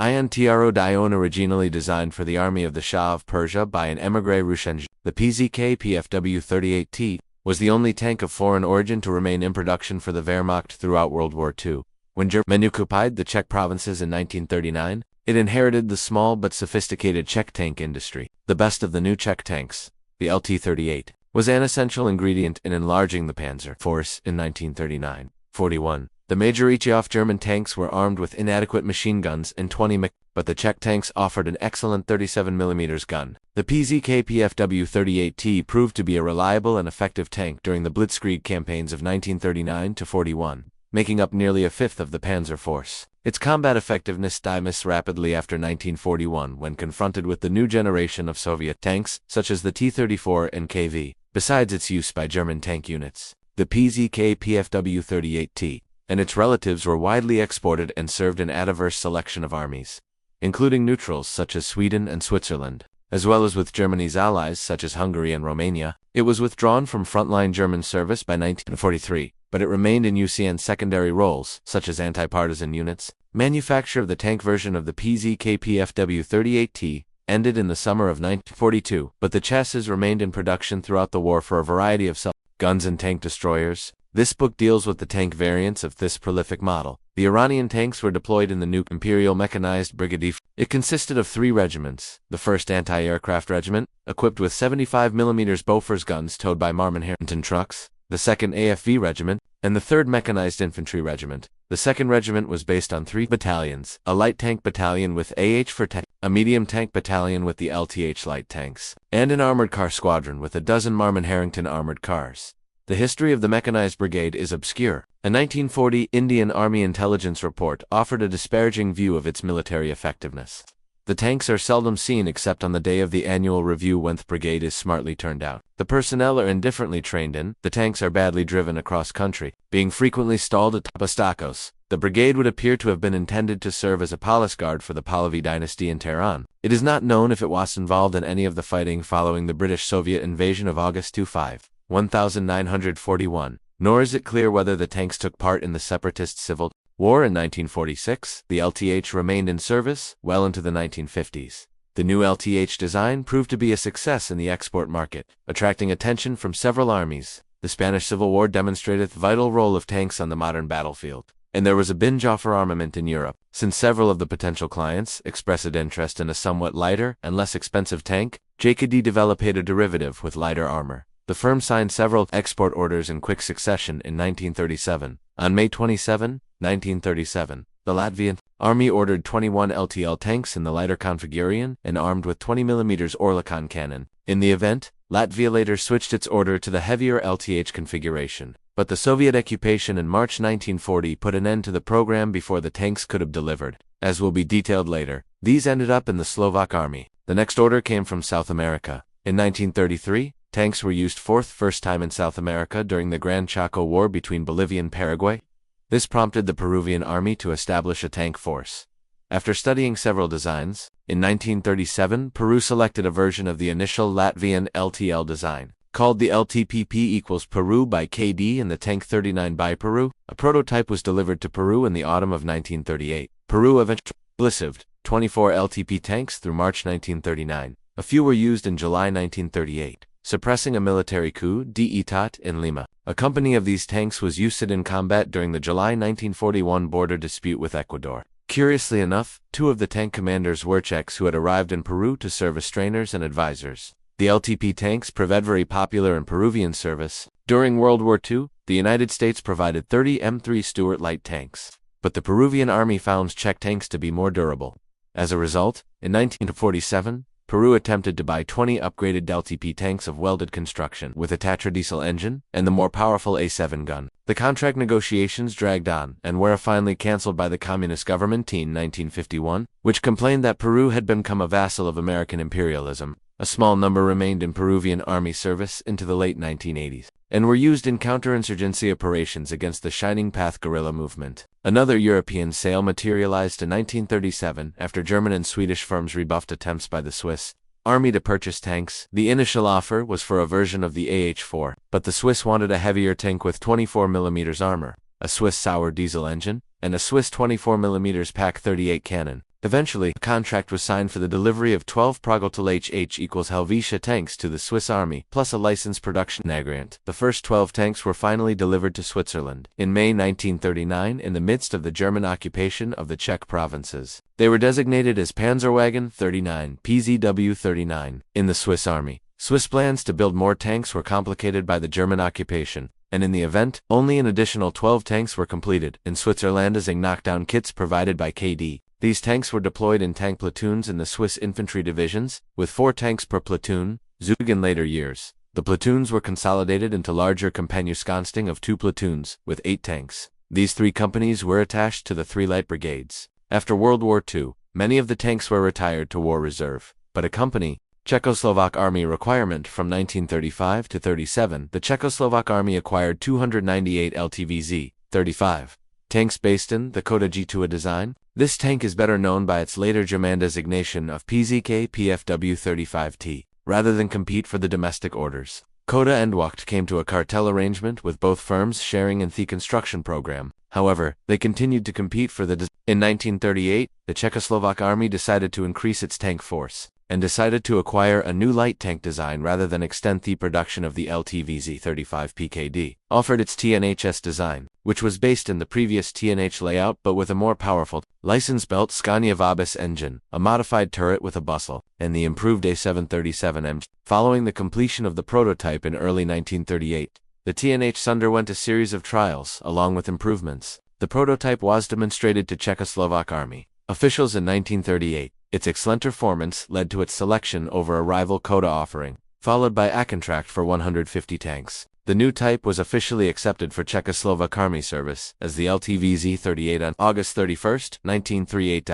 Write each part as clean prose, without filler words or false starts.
INTRO Dione, originally designed for the army of the Shah of Persia by an émigré Russian. The PZK PFW-38T was the only tank of foreign origin to remain in production for the Wehrmacht throughout World War II. When Germany occupied the Czech provinces in 1939, it inherited the small but sophisticated Czech tank industry. The best of the new Czech tanks, the LT-38, was an essential ingredient in enlarging the Panzer force in 1939-41. The major Ichioff German tanks were armed with inadequate machine guns and 20 mm, but the Czech tanks offered an excellent 37 mm gun. The PZK PFW-38T proved to be a reliable and effective tank during the Blitzkrieg campaigns of 1939-41, making up nearly a fifth of the Panzer force. Its combat effectiveness diminished rapidly after 1941 when confronted with the new generation of Soviet tanks, such as the T-34 and KV, besides its use by German tank units. The PZK PFW-38T and its relatives were widely exported and served an diverse selection of armies, including neutrals such as Sweden and Switzerland, as well as with Germany's allies such as Hungary and Romania. It was withdrawn from frontline German service by 1943, but it remained in use in secondary roles, such as anti-partisan units. Manufacture of the tank version of the PZK PFW-38T ended in the summer of 1942, but the chassis remained in production throughout the war for a variety of guns and tank destroyers. This book deals with the tank variants of this prolific model. The Iranian tanks were deployed in the new Imperial Mechanized Brigade. It consisted of 3 regiments: the 1st Anti-Aircraft Regiment, equipped with 75 mm Bofors guns towed by Marmon Harrington trucks, the 2nd AFV Regiment, and the 3rd Mechanized Infantry Regiment. The 2nd Regiment was based on 3 battalions: a light tank battalion with AH for tank, a medium tank battalion with the LTH light tanks, and an armored car squadron with a dozen Marmon Harrington armored cars. The history of the Mechanized Brigade is obscure. A 1940 Indian Army intelligence report offered a disparaging view of its military effectiveness. The tanks are seldom seen except on the day of the annual review when the brigade is smartly turned out. The personnel are indifferently trained in. The tanks are badly driven across country, being frequently stalled at Tapastakos. The brigade would appear to have been intended to serve as a palace guard for the Pahlavi dynasty in Tehran. It is not known if it was involved in any of the fighting following the British-Soviet invasion of August 25, 1941, nor is it clear whether the tanks took part in the separatist civil war in 1946. The LTH remained in service well into the 1950s. The new LTH design proved to be a success in the export market, attracting attention from several armies. The Spanish Civil War demonstrated the vital role of tanks on the modern battlefield, and there was a binge offer armament in Europe, since several of the potential clients expressed interest in a somewhat lighter and less expensive tank. JKD developed a derivative with lighter armor. The firm signed several export orders in quick succession in 1937. On May 27, 1937, the Latvian army ordered 21 LTL tanks in the lighter configuration and armed with 20 mm Oerlikon cannon. In the event, Latvia later switched its order to the heavier LTH configuration, but the Soviet occupation in March 1940 put an end to the program before the tanks could have delivered. As will be detailed later, these ended up in the Slovak army. The next order came from South America. In 1933, tanks were used for the first time in South America during the Gran Chaco War between Bolivia and Paraguay. This prompted the Peruvian army to establish a tank force. After studying several designs, in 1937 Peru selected a version of the initial Latvian LTL design, called the LTPP equals Peru by KD and the Tank 39 by Peru. A prototype was delivered to Peru in the autumn of 1938. Peru eventually received 24 LTP tanks through March 1939. A few were used in July 1938. Suppressing a military coup d'etat in Lima. A company of these tanks was used in combat during the July 1941 border dispute with Ecuador. Curiously enough, 2 of the tank commanders were Czechs who had arrived in Peru to serve as trainers and advisors. The LTP tanks proved very popular in Peruvian service. During World War II, the United States provided 30 M3 Stuart light tanks, but the Peruvian army found Czech tanks to be more durable. As a result, in 1947, Peru attempted to buy 20 upgraded LTP tanks of welded construction with a tetradiesel engine and the more powerful A7 gun. The contract negotiations dragged on and were finally cancelled by the Communist government in 1951, which complained that Peru had become a vassal of American imperialism. A small number remained in Peruvian army service into the late 1980s and were used in counterinsurgency operations against the Shining Path guerrilla movement. Another European sale materialized in 1937 after German and Swedish firms rebuffed attempts by the Swiss army to purchase tanks. The initial offer was for a version of the AH-4, but the Swiss wanted a heavier tank with 24 mm armor, a Swiss Sauer diesel engine, and a Swiss 24 mm Pak 38 cannon. Eventually, a contract was signed for the delivery of 12 Progotal HH equals Helvetia tanks to the Swiss Army, plus a licensed production agreement. The first 12 tanks were finally delivered to Switzerland in May 1939 in the midst of the German occupation of the Czech provinces. They were designated as Panzerwagen 39, PZW 39, in the Swiss Army. Swiss plans to build more tanks were complicated by the German occupation, and in the event, only an additional 12 tanks were completed in Switzerland as knockdown kits provided by KD. These tanks were deployed in tank platoons in the Swiss infantry divisions, with 4 tanks per platoon. In later years, the platoons were consolidated into larger Kompanieskonsting of 2 platoons, with 8 tanks. These 3 companies were attached to the 3 light brigades. After World War II, many of the tanks were retired to war reserve, but a company, Czechoslovak Army requirement from 1935 to 37, the Czechoslovak Army acquired 298 LTVZ 35 tanks based in the Koda G2A design. This tank is better known by its later German designation of PZK PFW 35T. Rather than compete for the domestic orders, Koda and WWII came to a cartel arrangement with both firms sharing in the construction program. However, they continued to compete for the In 1938, the Czechoslovak Army decided to increase its tank force, and decided to acquire a new light tank design rather than extend the production of the LTVZ-35 PKD. Offered its TNHS design, which was based in the previous TNH layout but with a more powerful, license-built Scania Vabis engine, a modified turret with a bustle, and the improved A737M. Following the completion of the prototype in early 1938, the TNH underwent a series of trials, along with improvements. The prototype was demonstrated to Czechoslovak Army officials in 1938. Its excellent performance led to its selection over a rival Koda offering, followed by a contract for 150 tanks. The new type was officially accepted for Czechoslovak Army service as the LTVZ-38 on August 31, 1938.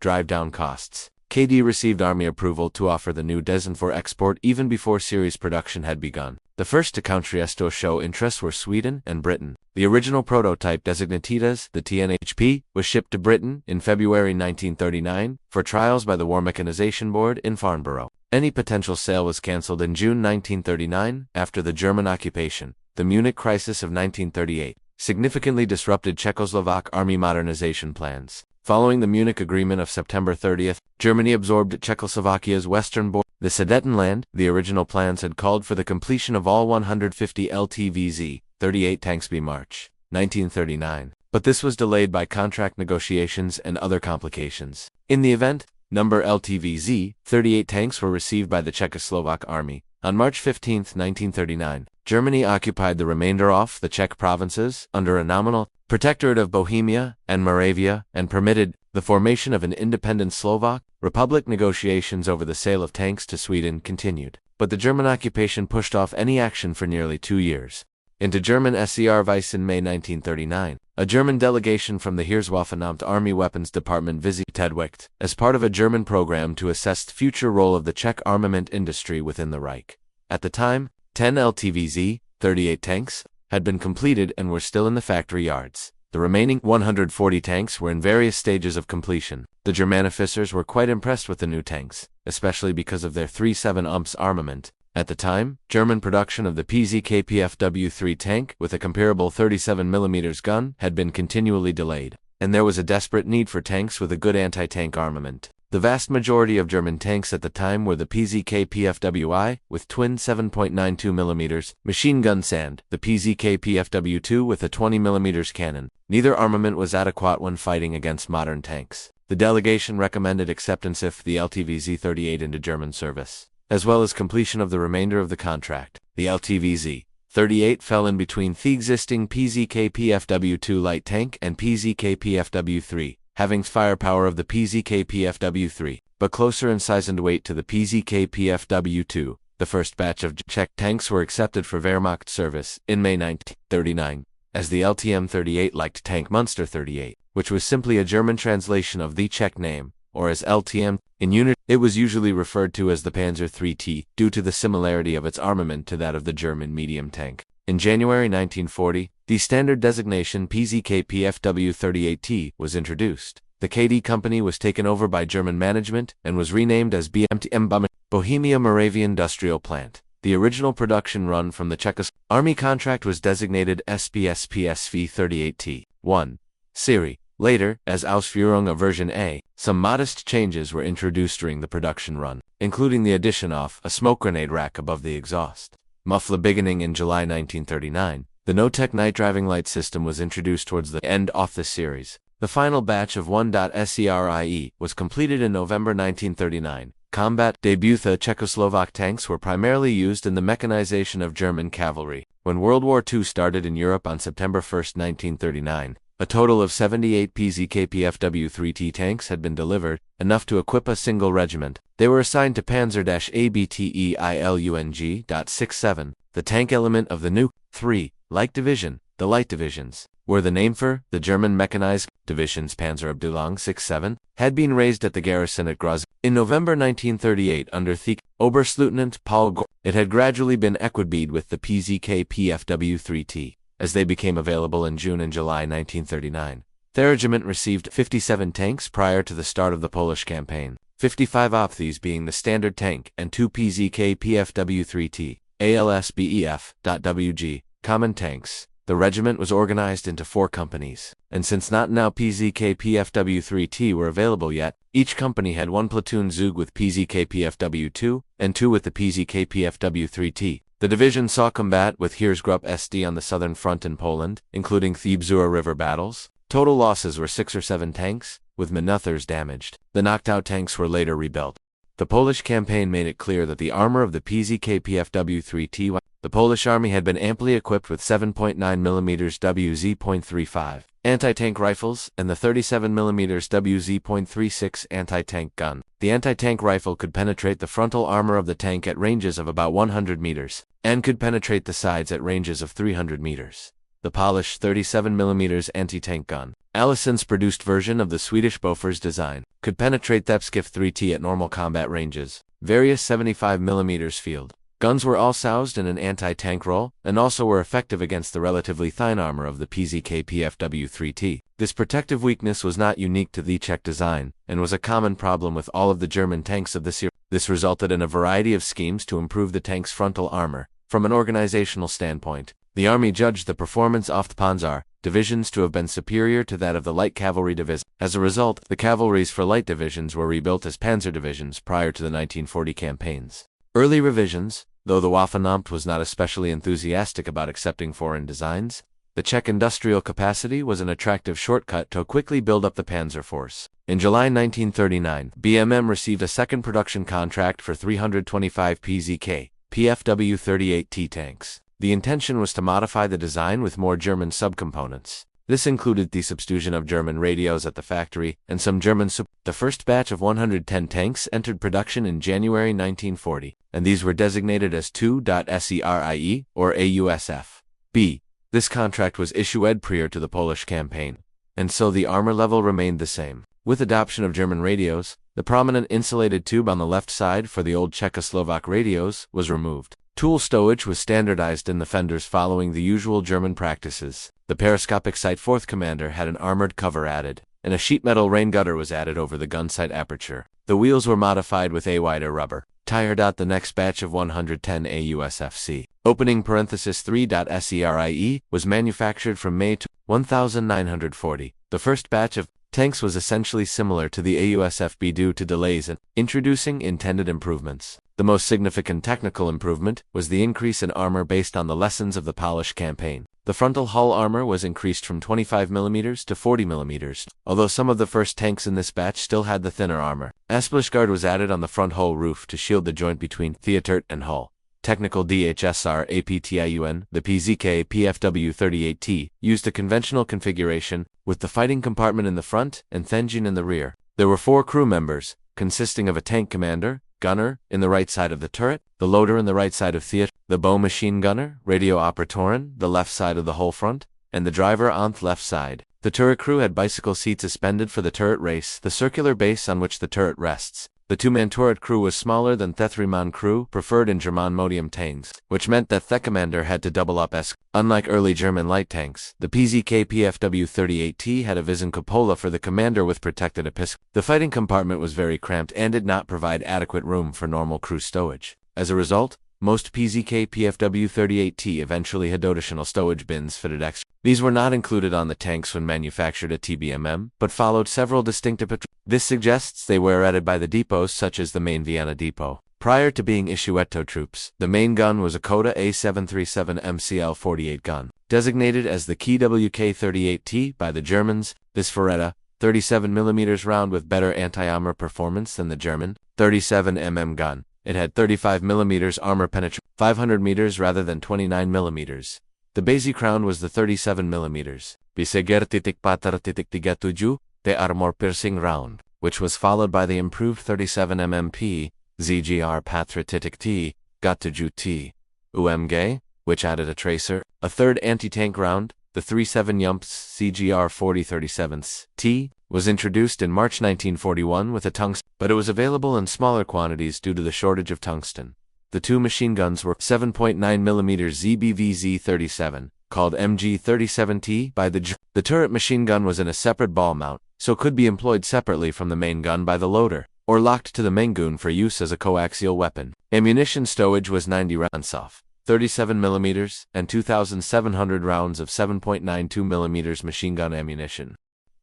Drive-down costs. KD received Army approval to offer the new design for export even before series production had begun. The first to countries to show interest were Sweden and Britain. The original prototype designated as the TNHP was shipped to Britain in February 1939 for trials by the War Mechanization Board in Farnborough. Any potential sale was cancelled in June 1939 after the German occupation. The Munich crisis of 1938 significantly disrupted Czechoslovak Army modernization plans. Following the Munich Agreement of September 30, Germany absorbed Czechoslovakia's western border, the Sudetenland. The original plans had called for the completion of all 150 LTVZ-38 tanks by March 1939, but this was delayed by contract negotiations and other complications. In the event, number LTVZ-38 tanks were received by the Czechoslovak Army. On March 15, 1939, Germany occupied the remainder of the Czech provinces under a nominal protectorate of Bohemia and Moravia and permitted the formation of an independent Slovak Republic. Negotiations over the sale of tanks to Sweden continued, but the German occupation pushed off any action for nearly 2 years. Into German SCR Weiss in May 1939, a German delegation from the Heereswaffenamt Army Weapons Department visited WWII as part of a German program to assess the future role of the Czech armament industry within the Reich. At the time, 10 LTVZ-38 tanks had been completed and were still in the factory yards. The remaining 140 tanks were in various stages of completion. The German officers were quite impressed with the new tanks, especially because of their 3.7 umps armament. At the time, German production of the PZK PFW-3 tank with a comparable 37mm gun had been continually delayed, and there was a desperate need for tanks with a good anti-tank armament. The vast majority of German tanks at the time were the PZK PFWI with twin 7.92mm machine gun and the PZK PFW2 with a 20mm cannon. Neither armament was adequate when fighting against modern tanks. The delegation recommended acceptance of the LTVZ-38 into German service, as well as completion of the remainder of the contract. The LTVZ-38 fell in between the existing PZK PFW2 light tank and PZK PFW3, having firepower of the PZK PFW3, but closer in size and weight to the PZK PFW2. The first batch of Czech tanks were accepted for Wehrmacht service in May 1939 as the LTM-38 light tank Munster 38, which was simply a German translation of the Czech name, or as LTM. In unit, it was usually referred to as the Panzer 3T due to the similarity of its armament to that of the German medium tank. In January 1940, the standard designation PZK PFW-38T was introduced. The KD company was taken over by German management and was renamed as BMTM Bohemia Moravia Industrial Plant. The original production run from the Czechoslovak Army contract was designated SPSPSV-38T. 1. Series. Later, as Ausführung of version A, some modest changes were introduced during the production run, including the addition of a smoke grenade rack above the exhaust muffler. Beginning in July 1939, the no-tech night driving light system was introduced towards the end of the series. The final batch of 1.SERIE was completed in November 1939. Combat debut. The Czechoslovak tanks were primarily used in the mechanization of German cavalry. When World War II started in Europe on September 1, 1939, a total of 78 PZK-PFW-3T tanks had been delivered, enough to equip a single regiment. They were assigned to Panzer-ABTEILUNG.67, the tank element of the new 3 Light Division. The Light Divisions were the name for the German mechanized divisions. Panzerabteilung 67 had been raised at the garrison at Graz. In November 1938 under the Oberstleutnant Paul Gore, it had gradually been equipped with the PZK-PFW-3T. As they became available in June and July 1939, the regiment received 57 tanks prior to the start of the Polish campaign, 55 of these being the standard tank and 2 PZK-PFW-3T, ALSBEF.WG, common tanks. The regiment was organized into 4 companies, and since not now PZK-PFW-3T were available yet, each company had 1 platoon Zug with PZK-PFW-2 and 2 with the PZK-PFW-3T. The division saw combat with Heeresgruppe SD on the southern front in Poland, including the Bzura River battles. Total losses were 6 or 7 tanks, with many others damaged. The knocked-out tanks were later rebuilt. The Polish campaign made it clear that the armor of the PZK-PFW-3T. The Polish army had been amply equipped with 7.9 mm WZ.35 anti-tank rifles and the 37 mm WZ.36 anti-tank gun. The anti-tank rifle could penetrate the frontal armor of the tank at ranges of about 100 meters, and could penetrate the sides at ranges of 300 meters. The Polish 37 mm anti-tank gun, Allison's produced version of the Swedish Bofors design, could penetrate the Skiff 3T at normal combat ranges. Various 75 mm field guns were also housed in an anti-tank role, and also were effective against the relatively thin armor of the PZK-PFW-3T. This protective weakness was not unique to the Czech design, and was a common problem with all of the German tanks of the series. This resulted in a variety of schemes to improve the tank's frontal armor. From an organizational standpoint, the army judged the performance of the Panzer divisions to have been superior to that of the light cavalry division. As a result, the cavalries for light divisions were rebuilt as Panzer divisions prior to the 1940 campaigns. Early revisions, though the Waffenamt was not especially enthusiastic about accepting foreign designs, the Czech industrial capacity was an attractive shortcut to quickly build up the Panzer force. In July 1939, BMM received a second production contract for 325 PZK, PFW-38T tanks. The intention was to modify the design with more German subcomponents. This included the substitution of German radios at the factory and some German The first batch of 110 tanks entered production in January 1940, and these were designated as 2.SERIE or AUSF. B. This contract was issued prior to the Polish campaign, and so the armor level remained the same. With adoption of German radios, the prominent insulated tube on the left side for the old Czechoslovak radios was removed. Tool stowage was standardized in the fenders following the usual German practices. The periscopic sight fourth commander had an armored cover added, and a sheet metal rain gutter was added over the gun sight aperture. The wheels were modified with a wider rubber tire. The next batch of 110 AUSFC opening parenthesis 3.SERIE was manufactured from May to 1940. The first batch of tanks was essentially similar to the AUSFB due to delays in introducing intended improvements. The most significant technical improvement was the increase in armor based on the lessons of the Polish campaign. The frontal hull armor was increased from 25 mm to 40 mm, although some of the first tanks in this batch still had the thinner armor. Splashguard was added on the front hull roof to shield the joint between theater and hull. Technical DHSR APTIUN, the PZK PFW-38T, used a conventional configuration, with the fighting compartment in the front and the engine in the rear. There were 4 crew members, consisting of a tank commander, gunner, in the right side of the turret, the loader in the right side of theater, the bow machine gunner, radio operatoren, the left side of the whole front, and the driver on the left side. The turret crew had bicycle seats suspended for the turret race, the circular base on which the turret rests. The 2-man turret crew was smaller than the 3-man crew preferred in German medium tanks, which meant that the commander had to double up as. Unlike early German light tanks, the PZK PFW-38T had a Vision cupola for the commander with protected episcop. The fighting compartment was very cramped and did not provide adequate room for normal crew stowage. As a result, most PZK PFW-38T eventually had additional stowage bins fitted extra. These were not included on the tanks when manufactured at TBMM, but followed several distinctive. This suggests they were added by the depots such as the main Vienna depot. Prior to being Issuetto troops, the main gun was a Kota A737 MCL-48 gun. Designated as the Key WK-38T by the Germans, this Ferretta, 37mm round with better anti-armor performance than the German 37mm gun. It had 35mm armor penetration, 500 meters rather than 29mm. The basic crown was the 37mm. Biseger-4.37, the armor-piercing round, which was followed by the improved 37mm ZGR Patra-T, Got-to-T, UMG, which added a tracer, a third anti-tank round, the 37 Yumps CGR 4037T, was introduced in March 1941 with a tungsten, but it was available in smaller quantities due to the shortage of tungsten. The two machine guns were 7.9mm ZBVZ-37, called MG-37T by the turret machine gun was in a separate ball mount, so could be employed separately from the main gun by the loader, or locked to the main gun for use as a coaxial weapon. Ammunition stowage was 90 rounds off. 37mm, and 2,700 rounds of 7.92mm machine gun ammunition.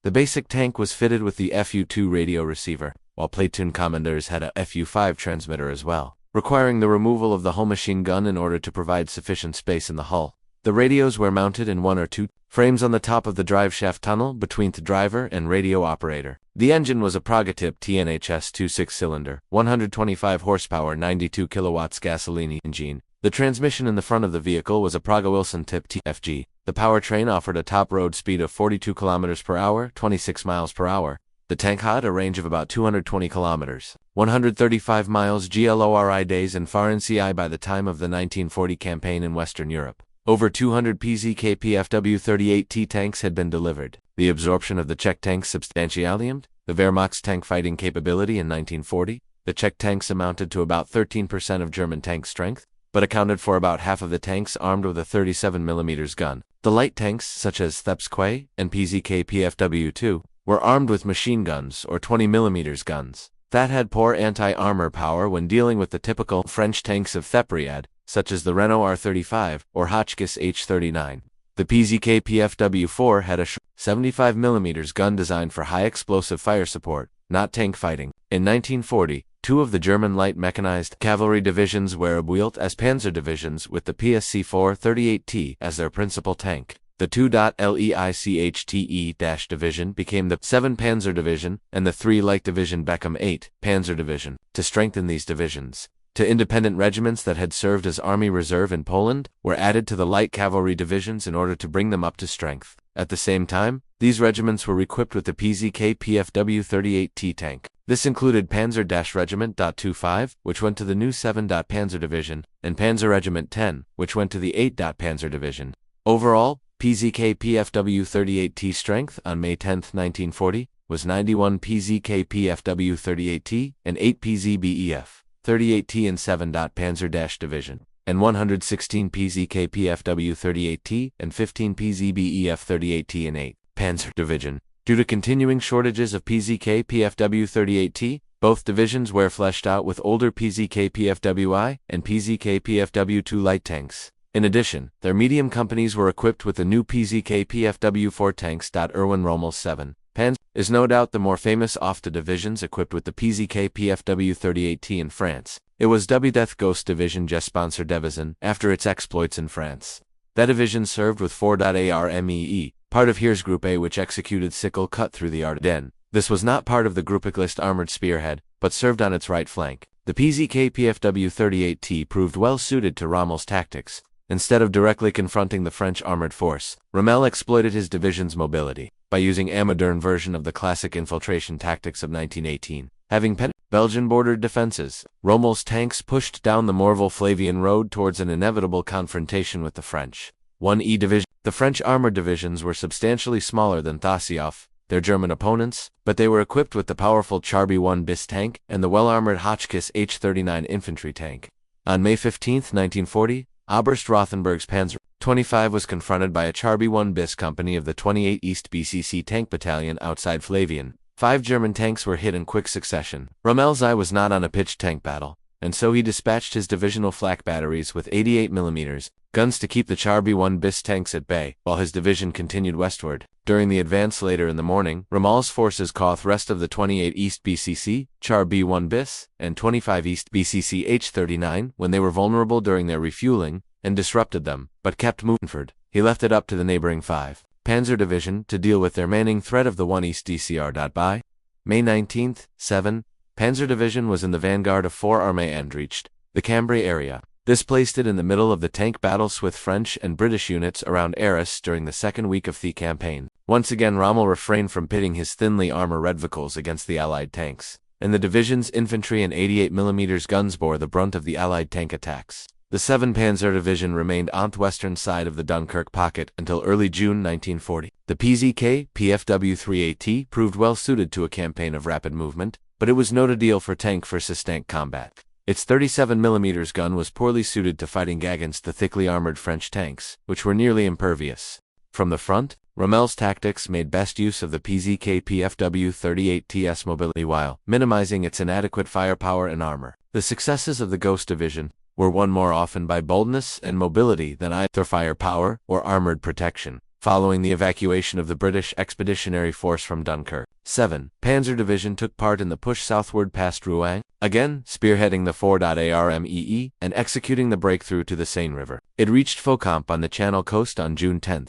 The basic tank was fitted with the FU-2 radio receiver, while platoon commanders had a FU-5 transmitter as well, requiring the removal of the whole machine gun in order to provide sufficient space in the hull. The radios were mounted in one or two frames on the top of the drive shaft tunnel between the driver and radio operator. The engine was a Praga-type TNHS 2.6-cylinder, 125 horsepower, 92 kilowatts gasoline engine. The transmission in the front of the vehicle was a Praga-Wilson tip TFG. The powertrain offered a top road speed of 42 km per hour, 26 miles per hour. The tank had a range of about 220 kilometers, 135 miles GLORI days in foreign CI by the time of the 1940 campaign in Western Europe. Over 200 PZK PFW-38T tanks had been delivered. The absorption of the Czech tanks substantialiumed the Wehrmacht's tank fighting capability in 1940. The Czech tanks amounted to about 13% of German tank strength, but accounted for about half of the tanks armed with a 37mm gun. The light tanks, such as Thepsquay and PZK PFW-2, were armed with machine guns or 20mm guns. That had poor anti-armor power when dealing with the typical French tanks of Theperiad, such as the Renault R35 or Hotchkiss H39. The PZK PFW-4 had a 75mm gun designed for high explosive fire support, not tank fighting. In 1940, two of the German light mechanized cavalry divisions were built as Panzer divisions with the PSC-4 38T as their principal tank. The 2.LEICHTE- division became the 7 Panzer Division and the 3 Light Division Beckham 8 Panzer Division. To strengthen these divisions, two independent regiments that had served as Army Reserve in Poland were added to the light cavalry divisions in order to bring them up to strength. At the same time, these regiments were equipped with the PZK PFW-38T tank. This included Panzer-Regiment .25, which went to the new 7. Panzer Division, and Panzer Regiment 10, which went to the 8. Panzer Division. Overall, PZK PFW-38T strength on May 10, 1940, was 91 PZK PFW-38T and 8 PZBEF 38T and 7. Panzer Division, and 116 PZK PFW-38T and 15 PZBEF 38T and 8 Panzer Division. Due to continuing shortages of PZK PFW-38T, both divisions were fleshed out with older PZK PFWI and PZK PFW-2 light tanks. In addition, their medium companies were equipped with the new PZK PFW-4 tanks. Erwin Rommel's 7. Panzer is no doubt the more famous of the divisions equipped with the PZK PFW-38T in France. It was dubbed Death Ghost Division Gespanzer Division after its exploits in France. That division served with 4.ARMEE, part of Heer's Group A, which executed sickle cut through the Ardennes. This was not part of the Gruppeklist armored spearhead, but served on its right flank. The PZK PFW-38T proved well suited to Rommel's tactics. Instead of directly confronting the French armored force, Rommel exploited his division's mobility by using a modern version of the classic infiltration tactics of 1918. Having Belgian bordered defenses, Rommel's tanks pushed down the Morval-Flavian road towards an inevitable confrontation with the French 1E Division. The French armored divisions were substantially smaller than Thassioff, their German opponents, but they were equipped with the powerful Charby 1 bis tank and the well-armored Hotchkiss H39 infantry tank. On May 15, 1940, Oberst Rothenberg's Panzer 25 was confronted by a Charby 1 bis company of the 28 East BCC Tank Battalion outside Flavian. 5 German tanks were hit in quick succession. Rommel's eye was not on a pitched tank battle. and so he dispatched his divisional flak batteries with 88mm guns to keep the Char B1 bis tanks at bay, while his division continued westward. During the advance later in the morning, Rommell's forces caught rest of the 28 East BCC, Char B1 bis, and 25 East BCC H-39 when they were vulnerable during their refueling, and disrupted them, but kept moving. He left it up to the neighboring 5 Panzer Division to deal with their manning threat of the 1 East DCR. By May 19, 7 Panzer Division was in the vanguard of 4 Armée and reached the Cambrai area. This placed it in the middle of the tank battles with French and British units around Arras during the second week of the campaign. Once again Rommel refrained from pitting his thinly armored vehicles against the Allied tanks, and the division's infantry and 88mm guns bore the brunt of the Allied tank attacks. The 7th Panzer Division remained on the western side of the Dunkirk pocket until early June 1940. The PZK PFW-3AT proved well suited to a campaign of rapid movement, but it was not ideal for tank versus tank combat. Its 37mm gun was poorly suited to fighting against the thickly armored French tanks, which were nearly impervious. From the front, Rommel's tactics made best use of the PZK PFW-38TS mobility while minimizing its inadequate firepower and armor. The successes of the Ghost Division were won more often by boldness and mobility than either firepower or armored protection. Following the evacuation of the British Expeditionary Force from Dunkirk, 7th Panzer Division took part in the push southward past Rouen, again spearheading the 4.ARMEE and executing the breakthrough to the Seine River. It reached Faucamp on the Channel coast on June 10.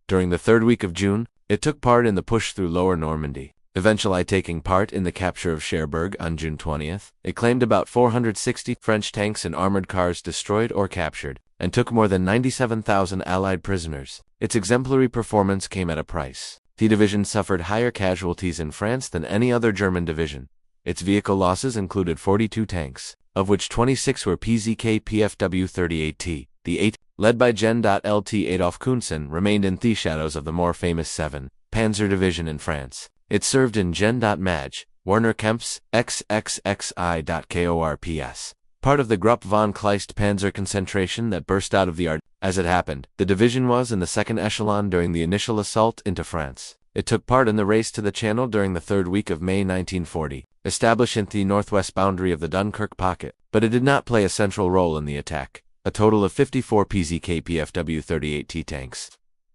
During the third week of June, it took part in the push through Lower Normandy, eventually taking part in the capture of Cherbourg on June 20. It claimed about 460 French tanks and armored cars destroyed or captured, and took more than 97,000 Allied prisoners. Its exemplary performance came at a price. The division suffered higher casualties in France than any other German division. Its vehicle losses included 42 tanks, of which 26 were PZK PFW-38T. The 8th, led by Gen. LT Adolf Kunsen, remained in the shadows of the more famous 7th Panzer Division in France. It served in Gen. Maj. Werner Kempf's XXXI.KORPS, part of the Gruppe von Kleist Panzer concentration that burst out of the Ardennes. As it happened, the division was in the second echelon during the initial assault into France. It took part in the race to the Channel during the third week of May 1940, establishing the northwest boundary of the Dunkirk pocket, but it did not play a central role in the attack. A total of 54 PZK PFW-38T tanks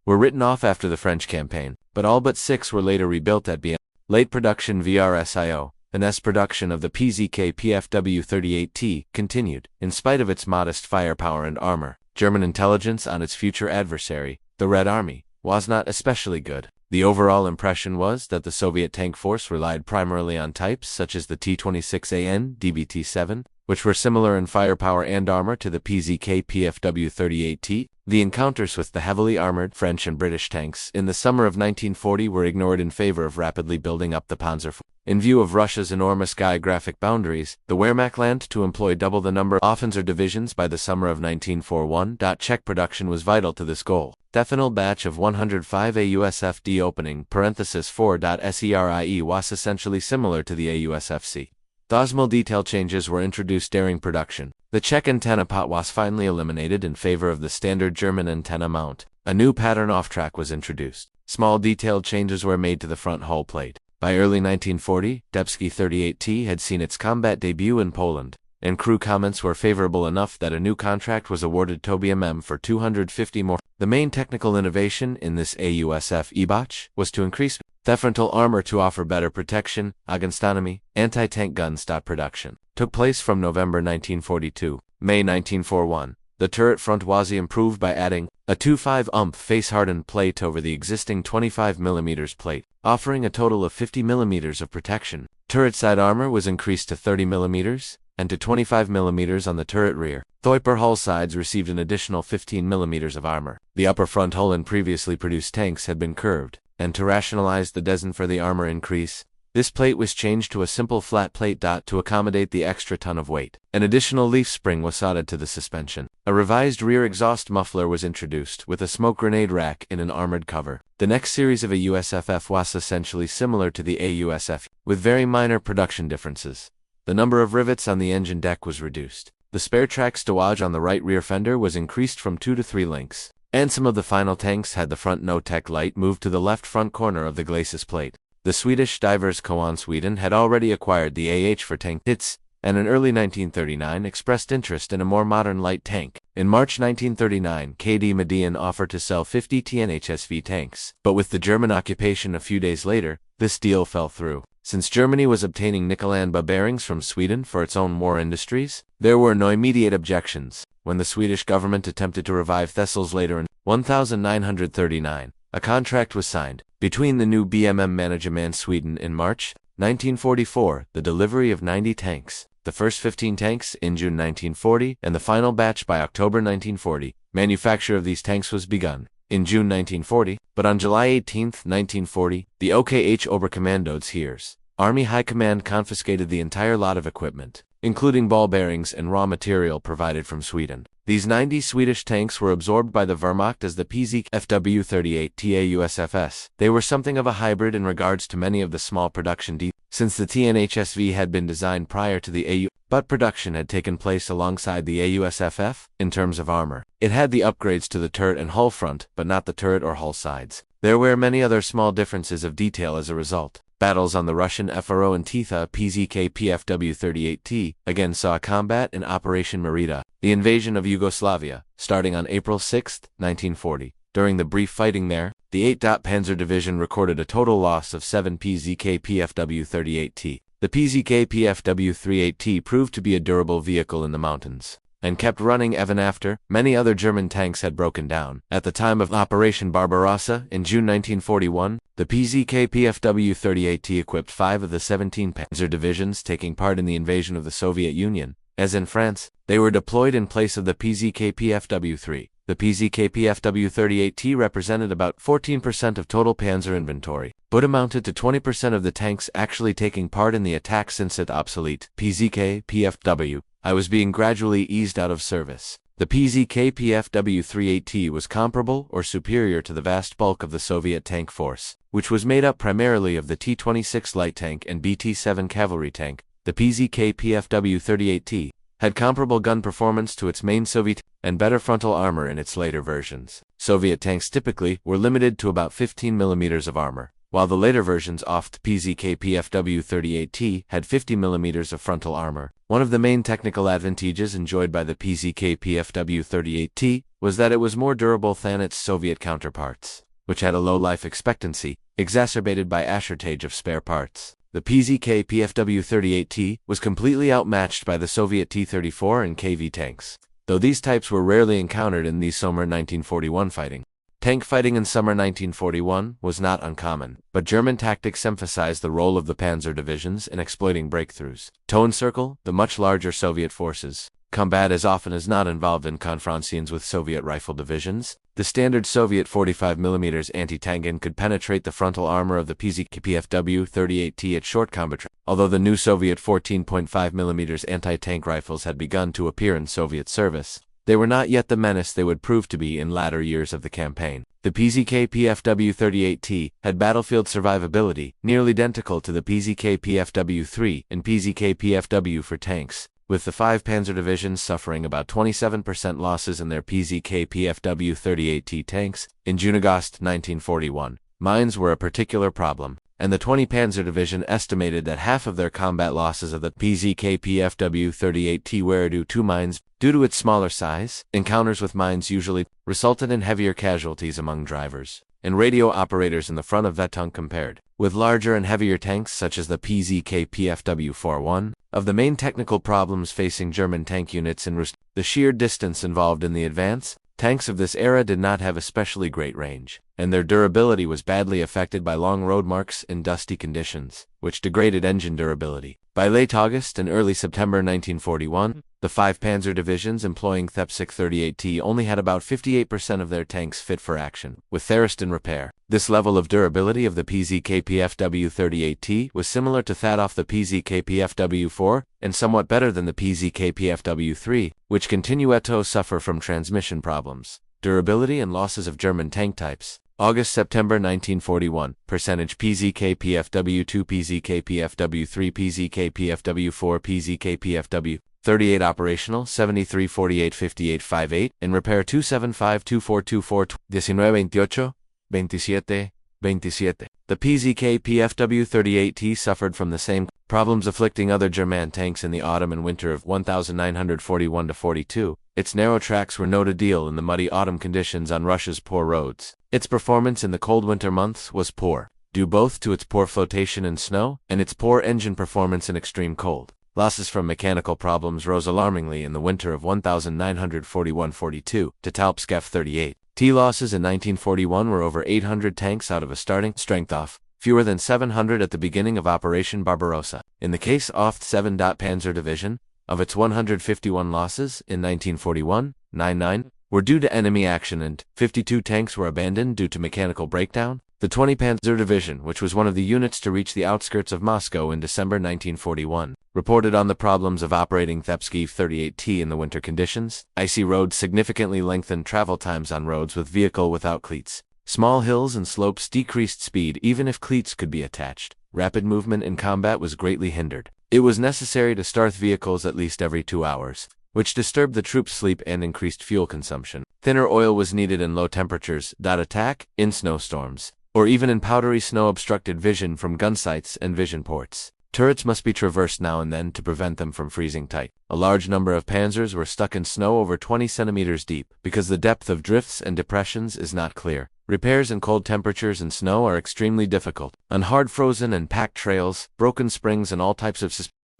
were written off after the French campaign, but all but 6 were later rebuilt at BM. Late production VRSIO, the NES production of the PZK PFW-38T, continued. In spite of its modest firepower and armor, German intelligence on its future adversary, the Red Army, was not especially good. The overall impression was that the Soviet tank force relied primarily on types such as the T-26AN DBT-7, which were similar in firepower and armor to the PZK PFW-38T. The encounters with the heavily armored French and British tanks in the summer of 1940 were ignored in favor of rapidly building up the Panzer. In view of Russia's enormous geographic boundaries, the Wehrmacht planned to employ double the number of Panzer divisions by the summer of 1941. Czech production was vital to this goal. The final batch of 105 AUSFD opening (4.SERIE) was essentially similar to the AUSFC. Small detail changes were introduced during production. The Czech antenna pot was finally eliminated in favor of the standard German antenna mount. A new pattern off-track was introduced. Small detailed changes were made to the front hull plate. By early 1940, Debski 38T had seen its combat debut in Poland, and crew comments were favorable enough that a new contract was awarded to BMM for 250 more. The main technical innovation in this AUSF batch was to increase the frontal armor to offer better protection, autonomy, anti-tank guns. Production took place from November 1942, May 1941. The turret front was improved by adding a 2.5 face-hardened plate over the existing 25mm plate, offering a total of 50mm of protection. Turret side armor was increased to 30mm, and to 25mm on the turret rear. The upper hull sides received an additional 15mm of armor. The upper front hull in previously produced tanks had been curved, and to rationalize the design for the armor increase, this plate was changed to a simple flat plate. To accommodate the extra ton of weight. An additional leaf spring was soldered to the suspension. A revised rear exhaust muffler was introduced with a smoke grenade rack in an armored cover. The next series of AUSFF was essentially similar to the AUSF, with very minor production differences. The number of rivets on the engine deck was reduced. The spare track stowage on the right rear fender was increased from 2 to 3 links, and some of the final tanks had the front no-tech light moved to the left front corner of the glacis plate. The Swedish divers Coan Sweden had already acquired the AH for tank. Its and in early 1939 expressed interest in a more modern light tank. In March 1939, KD Median offered to sell 50 TNHSV tanks, but with the German occupation a few days later, this deal fell through. Since Germany was obtaining Nickel-and-Ba bearings from Sweden for its own war industries, there were no immediate objections. When the Swedish government attempted to revive Thistles later in 1939, a contract was signed between the new BMM management Sweden in March 1944, the delivery of 90 tanks, the first 15 tanks in June 1940, and the final batch by October 1940. Manufacture of these tanks was begun in June 1940, but on July 18, 1940, the OKH Oberkommandos Heers, Army High Command confiscated the entire lot of equipment, including ball bearings and raw material provided from Sweden. These 90 Swedish tanks were absorbed by the Wehrmacht as the PZKFW-38 TAUSFS. They were something of a hybrid in regards to many of the small production details, since the TNHSV had been designed prior to the AU, but production had taken place alongside the AUSFF in terms of armor. It had the upgrades to the turret and hull front, but not the turret or hull sides. There were many other small differences of detail as a result. Battles on the Russian FRO and Titha PZK-PFW-38T again saw combat in Operation Merida, the invasion of Yugoslavia, starting on April 6, 1940. During the brief fighting there, the 8th Panzer Division recorded a total loss of 7 PZK-PFW-38T. The PZK-PFW-38T proved to be a durable vehicle in the mountains, and kept running even after many other German tanks had broken down. At the time of Operation Barbarossa in June 1941, the PZK-PFW-38T equipped 5 of the 17 Panzer divisions taking part in the invasion of the Soviet Union. As in France, they were deployed in place of the PZK-PFW-3. The PZK-PFW-38T represented about 14% of total Panzer inventory, but amounted to 20% of the tanks actually taking part in the attack since it obsolete. PZK-PFW-I was being gradually eased out of service. The PZK-PFW-38T was comparable or superior to the vast bulk of the Soviet tank force, which was made up primarily of the T-26 light tank and BT-7 cavalry tank. The PZK-PFW-38T had comparable gun performance to its main Soviet and better frontal armor in its later versions. Soviet tanks typically were limited to about 15 mm of armor, while the later versions of the PZK-PFW-38T had 50 mm of frontal armor. One of the main technical advantages enjoyed by the PZK-PFW-38T was that it was more durable than its Soviet counterparts, which had a low life expectancy, exacerbated by a shortage of spare parts. The PZK-PFW-38T was completely outmatched by the Soviet T-34 and KV tanks, though these types were rarely encountered in the summer 1941 fighting. Tank fighting in summer 1941 was not uncommon, but German tactics emphasized the role of the Panzer divisions in exploiting breakthroughs. To encircle the much larger Soviet forces, combat as often as not involved in confrontations with Soviet rifle divisions. The standard Soviet 45 mm anti-tank gun could penetrate the frontal armor of the PZK-PFW-38T at short combat range. Although the new Soviet 14.5 mm anti-tank rifles had begun to appear in Soviet service, they were not yet the menace they would prove to be in latter years of the campaign. The PZK-PFW-38T had battlefield survivability nearly identical to the PZK-PFW-3 and PZK-PFW for tanks, with the 5 Panzer divisions suffering about 27% losses in their PZK-PFW-38T tanks. In June-August 1941, mines were a particular problem, and the 20 Panzer Division estimated that half of their combat losses of the PZK-PFW-38T were due to mines. Due to its smaller size, encounters with mines usually resulted in heavier casualties among drivers and radio operators in the front of that tank compared with larger and heavier tanks such as the PZK-PFW-41. Of the main technical problems facing German tank units in Rus, the sheer distance involved in the advance. Tanks of this era did not have especially great range, and their durability was badly affected by long road marks in dusty conditions, which degraded engine durability. By late August and early September 1941, the 5 Panzer divisions employing THEP-638T only had about 58% of their tanks fit for action, with Therist in repair. This level of durability of the PZK-PFW-38T was similar to that of the PZK-PFW-4, and somewhat better than the PZK-PFW-3, which continue to suffer from transmission problems. Durability and losses of German tank types. August-September 1941, percentage PZK-PFW-2, PZK-PFW-3, PZK-PFW-4, PZK-PFW-38 operational 73-48-58-58, in repair 275-2424, 19-28, 27, 27. The PZK PFW-38T suffered from the same problems afflicting other German tanks in the autumn and winter of 1941–42. Its narrow tracks were no deal in the muddy autumn conditions on Russia's poor roads. Its performance in the cold winter months was poor, due both to its poor flotation in snow and its poor engine performance in extreme cold. Losses from mechanical problems rose alarmingly in the winter of 1941–42 to Talpsk F-38. T losses in 1941 were over 800 tanks out of a starting strength of fewer than 700 at the beginning of Operation Barbarossa. In the case of 7. Panzer Division, of its 151 losses in 1941, 99 were due to enemy action and 52 tanks were abandoned due to mechanical breakdown. The 20 Panzer Division, which was one of the units to reach the outskirts of Moscow in December 1941, reported on the problems of operating Thepsky 38T in the winter conditions. Icy roads significantly lengthened travel times on roads with vehicle without cleats. Small hills and slopes decreased speed even if cleats could be attached. Rapid movement in combat was greatly hindered. It was necessary to start vehicles at least every 2 hours, which disturbed the troops' sleep and increased fuel consumption. Thinner oil was needed in low temperatures. Attack in snowstorms, or even in powdery snow, obstructed vision from gun sights and vision ports. Turrets must be traversed now and then to prevent them from freezing tight. A large number of panzers were stuck in snow over 20 centimeters deep, because the depth of drifts and depressions is not clear. Repairs in cold temperatures and snow are extremely difficult. On hard frozen and packed trails, broken springs and all types of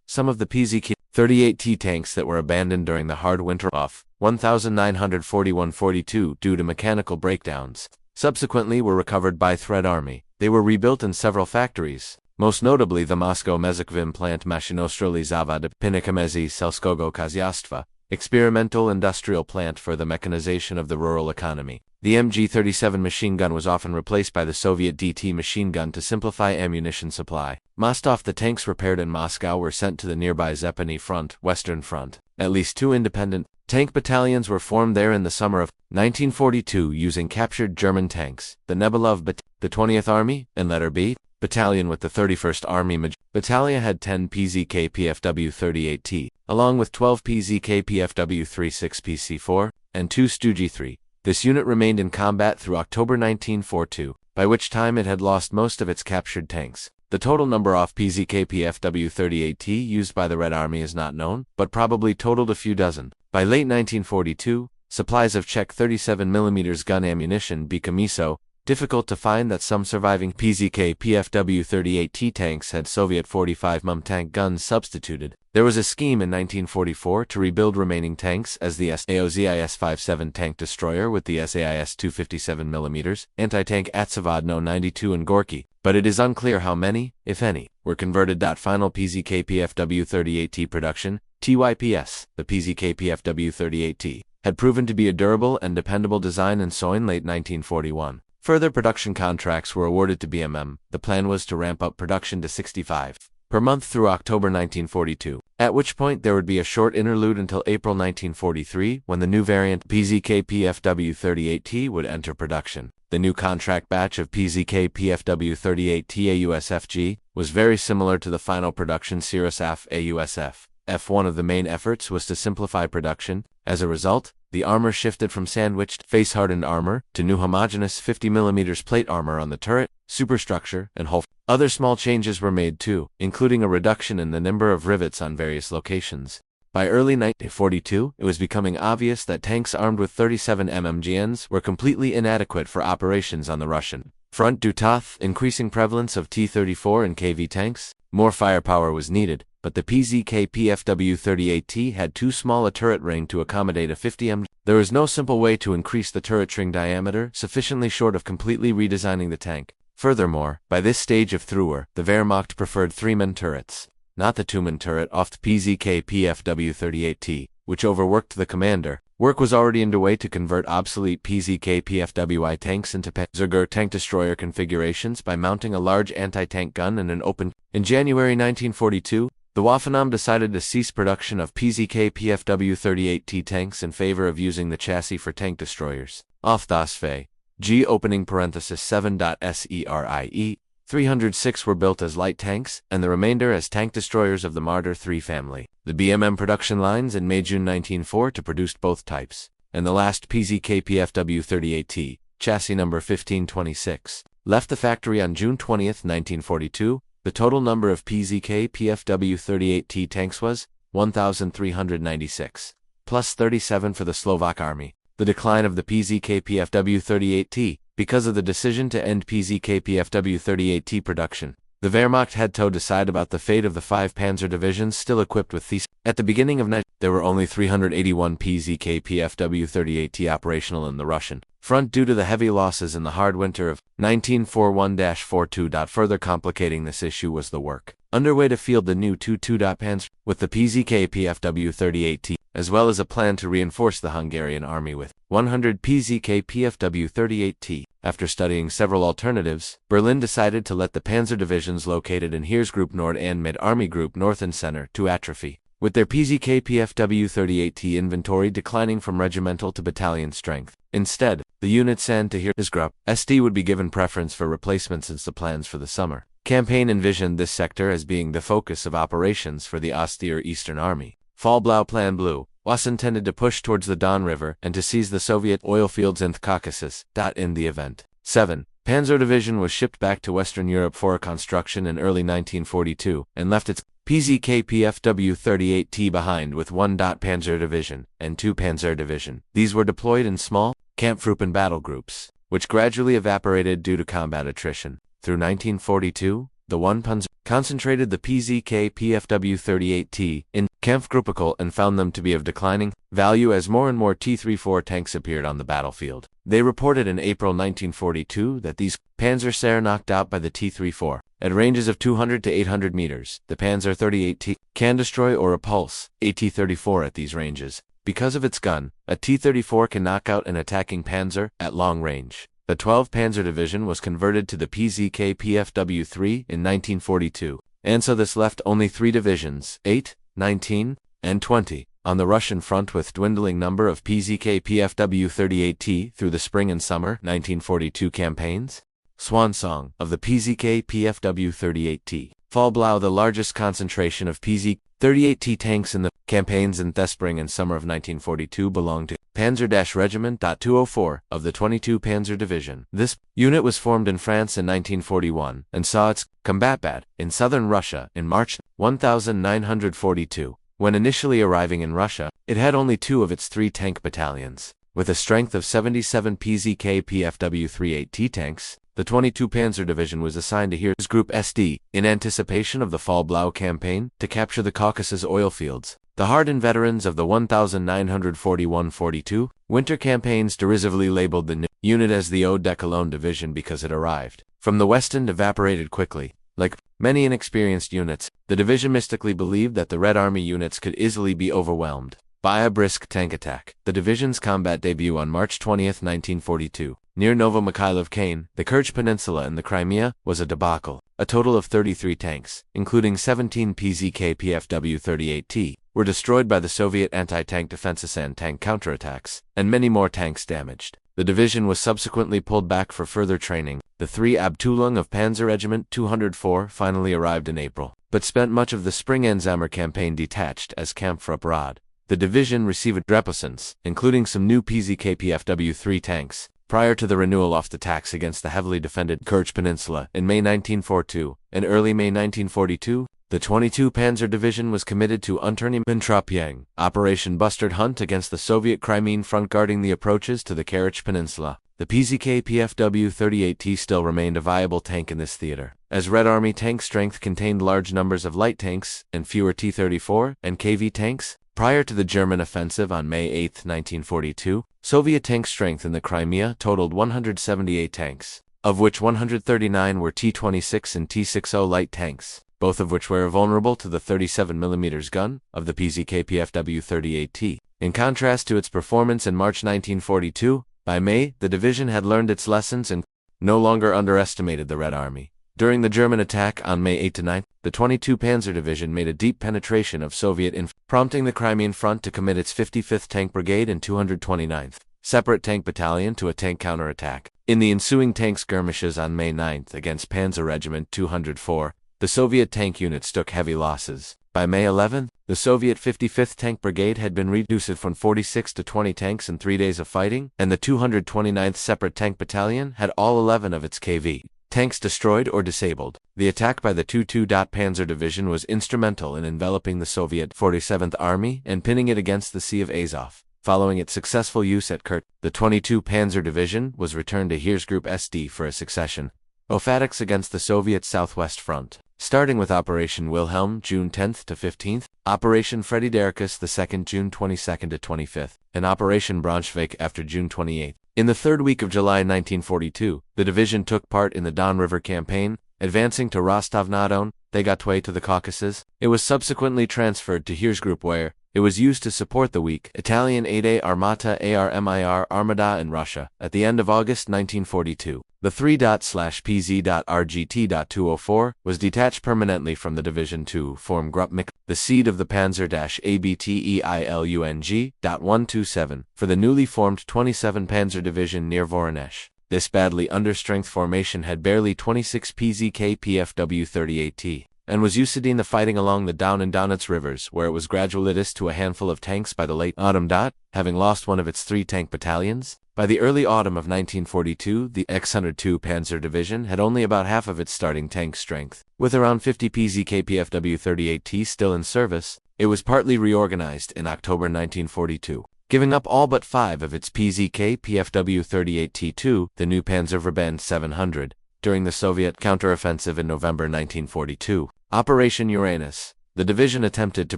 some of the PZK-38T tanks that were abandoned during the hard winter of 1941–42 due to mechanical breakdowns subsequently were recovered by Third Army. They were rebuilt in several factories, most notably the Moscow Mezykvim plant, Maszynostroly Zawody Pinikamezi Selskogo Kazyastva, experimental industrial plant for the mechanization of the rural economy. The MG-37 machine gun was often replaced by the Soviet DT machine gun to simplify ammunition supply. Most the tanks repaired in Moscow were sent to the nearby Zepeny Front, Western Front. At least 2 independent tank battalions were formed there in the summer of 1942 using captured German tanks. The Nebelov the 20th Army, and letter B, battalion with the 31st Army Battalion had 10 PZK PFW-38T, along with 12 PZK PFW-36 PC-4, and 2 Stugi-3. This unit remained in combat through October 1942, by which time it had lost most of its captured tanks. The total number of PZK PFW-38T used by the Red Army is not known, but probably totaled a few dozen. By late 1942, supplies of Czech 37mm gun ammunition became so difficult to find that some surviving PZK PFW-38T tanks had Soviet 45mm tank guns substituted. There was a scheme in 1944 to rebuild remaining tanks as the SAOZIS-57 tank destroyer with the SAIS 257mm anti-tank at Zavodno 92 and Gorky, but it is unclear how many, if any, were converted. Final PZK PFW-38T production, TYPS, the PZK PFW-38T, had proven to be a durable and dependable design and so in late 1941. Further production contracts were awarded to BMM. The plan was to ramp up production to 65 per month through October 1942, at which point there would be a short interlude until April 1943 when the new variant PZK PFW-38T would enter production. The new contract batch of PZK PFW-38T AUSFG was very similar to the final production Cirrus AF AUSF. One of the main efforts was to simplify production. As a result, the armor shifted from sandwiched, face-hardened armor to new homogeneous 50mm plate armor on the turret, superstructure, and hull. Other small changes were made too, including a reduction in the number of rivets on various locations. By early 1942, it was becoming obvious that tanks armed with 37mm GNs were completely inadequate for operations on the Russian front due to increasing prevalence of T-34 and KV tanks. More firepower was needed, but the PZK PFW-38T had too small a turret ring to accommodate a 50mm. There was no simple way to increase the turret ring diameter sufficiently short of completely redesigning the tank. Furthermore, by this stage of through, the Wehrmacht preferred 3-man turrets, not the 2-man turret of the PZK PFW-38T, which overworked the commander. Work was already underway to convert obsolete PZK PFWI tanks into Panzer tank destroyer configurations by mounting a large anti-tank gun and an open. In January 1942, the Waffenamt decided to cease production of PZK PFW-38T tanks in favor of using the chassis for tank destroyers. Off das Fe. G opening parenthesis 7.SERIE. 306 were built as light tanks, and the remainder as tank destroyers of the Marder III family. The BMM production lines in May-June 1940 produced both types, and the last PZK PFW-38T, chassis number 1526, left the factory on June 20, 1942. The total number of PZK PFW-38T tanks was 1,396, plus 37 for the Slovak Army. The decline of the PZK PFW-38T because of the decision to end PZK PFW-38T production. The Wehrmacht had to decide about the fate of the 5 Panzer divisions still equipped with these. At the beginning of night, there were only 381 PZK PFW-38T operational in the Russian front due to the heavy losses in the hard winter of 1941-42. Further complicating this issue was the work underway to field the new 22 Panzer with the PZK PFW-38T, as well as a plan to reinforce the Hungarian army with 100 PZK PFW-38T. After studying several alternatives, Berlin decided to let the Panzer divisions located in Heeresgruppe Nord and Mid-Army Group North and Center to atrophy, with their PZK PFW-38T inventory declining from regimental to battalion strength. Instead, the units sent to Heeresgruppe SD would be given preference for replacement since the plans for the summer campaign envisioned this sector as being the focus of operations for the Osti or Eastern Army. Fallblau Plan Blue was intended to push towards the Don River and to seize the Soviet oil fields in the Caucasus. In the event, 7. Panzer Division was shipped back to Western Europe for construction in early 1942 and left its PZK PFW-38T behind with 1. Panzer Division and 2 Panzer Division. These were deployed in small Kampftruppen battle groups, which gradually evaporated due to combat attrition. Through 1942, the 1 Panzer concentrated the PZK PFW-38T in Kampfgruppe and found them to be of declining value as more and more T-34 tanks appeared on the battlefield. They reported in April 1942 that these Panzers were knocked out by the T-34 at ranges of 200 to 800 meters. The Panzer 38T can destroy or repulse a T-34 at these ranges. Because of its gun, a T-34 can knock out an attacking Panzer at long range. The 12th Panzer Division was converted to the PZK PFW-3 in 1942, and so this left only 3 divisions, 8, 19, and 20, on the Russian front with dwindling number of PZK PFW-38T through the spring and summer 1942 campaigns. Swan Song of the PZK PFW-38T. Fallblau, the largest concentration of PZ-38T tanks in the campaigns in the spring and summer of 1942 belonged to Panzer-Regiment 204 of the 22 Panzer Division. This unit was formed in France in 1941 and saw its combat in southern Russia in March 1942. When initially arriving in Russia, it had only 2 of its 3 tank battalions. With a strength of 77 PZK PFW-38T tanks, the 22 Panzer Division was assigned to Heeresgruppe SD in anticipation of the Fallblau campaign to capture the Caucasus oil fields. The hardened veterans of the 1941-42 winter campaigns derisively labeled the new unit as the Eau de Cologne Division because it arrived from the west and evaporated quickly. Like many inexperienced units, the division mystically believed that the Red Army units could easily be overwhelmed by a brisk tank attack. The division's combat debut on March 20, 1942, near Novomikhailov-Kane, the Kerch Peninsula in the Crimea, was a debacle. A total of 33 tanks, including 17 PZK PFW-38T, were destroyed by the Soviet anti-tank defenses and tank counterattacks, and many more tanks damaged. The division was subsequently pulled back for further training. The 3 Abteilung of Panzer Regiment 204 finally arrived in April, but spent much of the spring and summer campaign detached as Kampftruppe Rad. The division received replacements, including some new PZK PFW-3 tanks, prior to the renewal of the attacks against the heavily defended Kerch Peninsula in May 1942. In early May 1942, the 22 Panzer Division was committed to Unternehmung Operation Bustard Hunt against the Soviet Crimean front guarding the approaches to the Kerch Peninsula. The PZK PFW-38T still remained a viable tank in this theater, as Red Army tank strength contained large numbers of light tanks and fewer T-34 and KV tanks. Prior to the German offensive on May 8, 1942, Soviet tank strength in the Crimea totaled 178 tanks, of which 139 were T-26 and T-60 light tanks, both of which were vulnerable to the 37mm gun of the PZK PFW-38T. In contrast to its performance in March 1942, by May, the division had learned its lessons and no longer underestimated the Red Army. During the German attack on May 8-9, the 22 Panzer Division made a deep penetration of Soviet prompting the Crimean front to commit its 55th Tank Brigade and 229th Separate Tank Battalion to a tank counterattack. In the ensuing tank skirmishes on May 9 against Panzer Regiment 204, the Soviet tank units took heavy losses. By May 11, the Soviet 55th Tank Brigade had been reduced from 46 to 20 tanks in 3 days of fighting, and the 229th Separate Tank Battalion had all 11 of its KV Tanks destroyed or disabled. The attack by the 22 Panzer Division was instrumental in enveloping the Soviet 47th Army and pinning it against the Sea of Azov. Following its successful use at Kurt, the 22 Panzer Division was returned to Heeresgruppe SD for a succession of attacks against the Soviet Southwest Front, starting with Operation Wilhelm, June 10th to 15th, Operation Frederikus II, June 22nd to 25th, and Operation Braunschweig after June 28th. In the third week of July 1942, the division took part in the Don River Campaign, advancing to Rostov-na-Don. They got way to the Caucasus. It was subsequently transferred to Heeresgruppe where it was used to support the weak Italian 8A Armata Armir Armada in Russia. At the end of August 1942, the 3./PZ.RGT.204 was detached permanently from the division to form Gruppe Mik, the seat of the Panzer-ABTEILUNG.127 for the newly formed 27 Panzer Division near Voronezh. This badly understrength formation had barely 26 PZK PFW-38T and was used to the fighting along the Don and Donets rivers, where it was gradually reduced to a handful of tanks by the late autumn. Having lost one of its 3 tank battalions, by the early autumn of 1942, the X-102 Panzer Division had only about half of its starting tank strength. With around 50 PZK PFW-38T still in service, it was partly reorganized in October 1942. Giving up all but 5 of its PZK PFW-38T2, the new Panzerverband 700, during the Soviet counteroffensive in November 1942. Operation Uranus. The division attempted to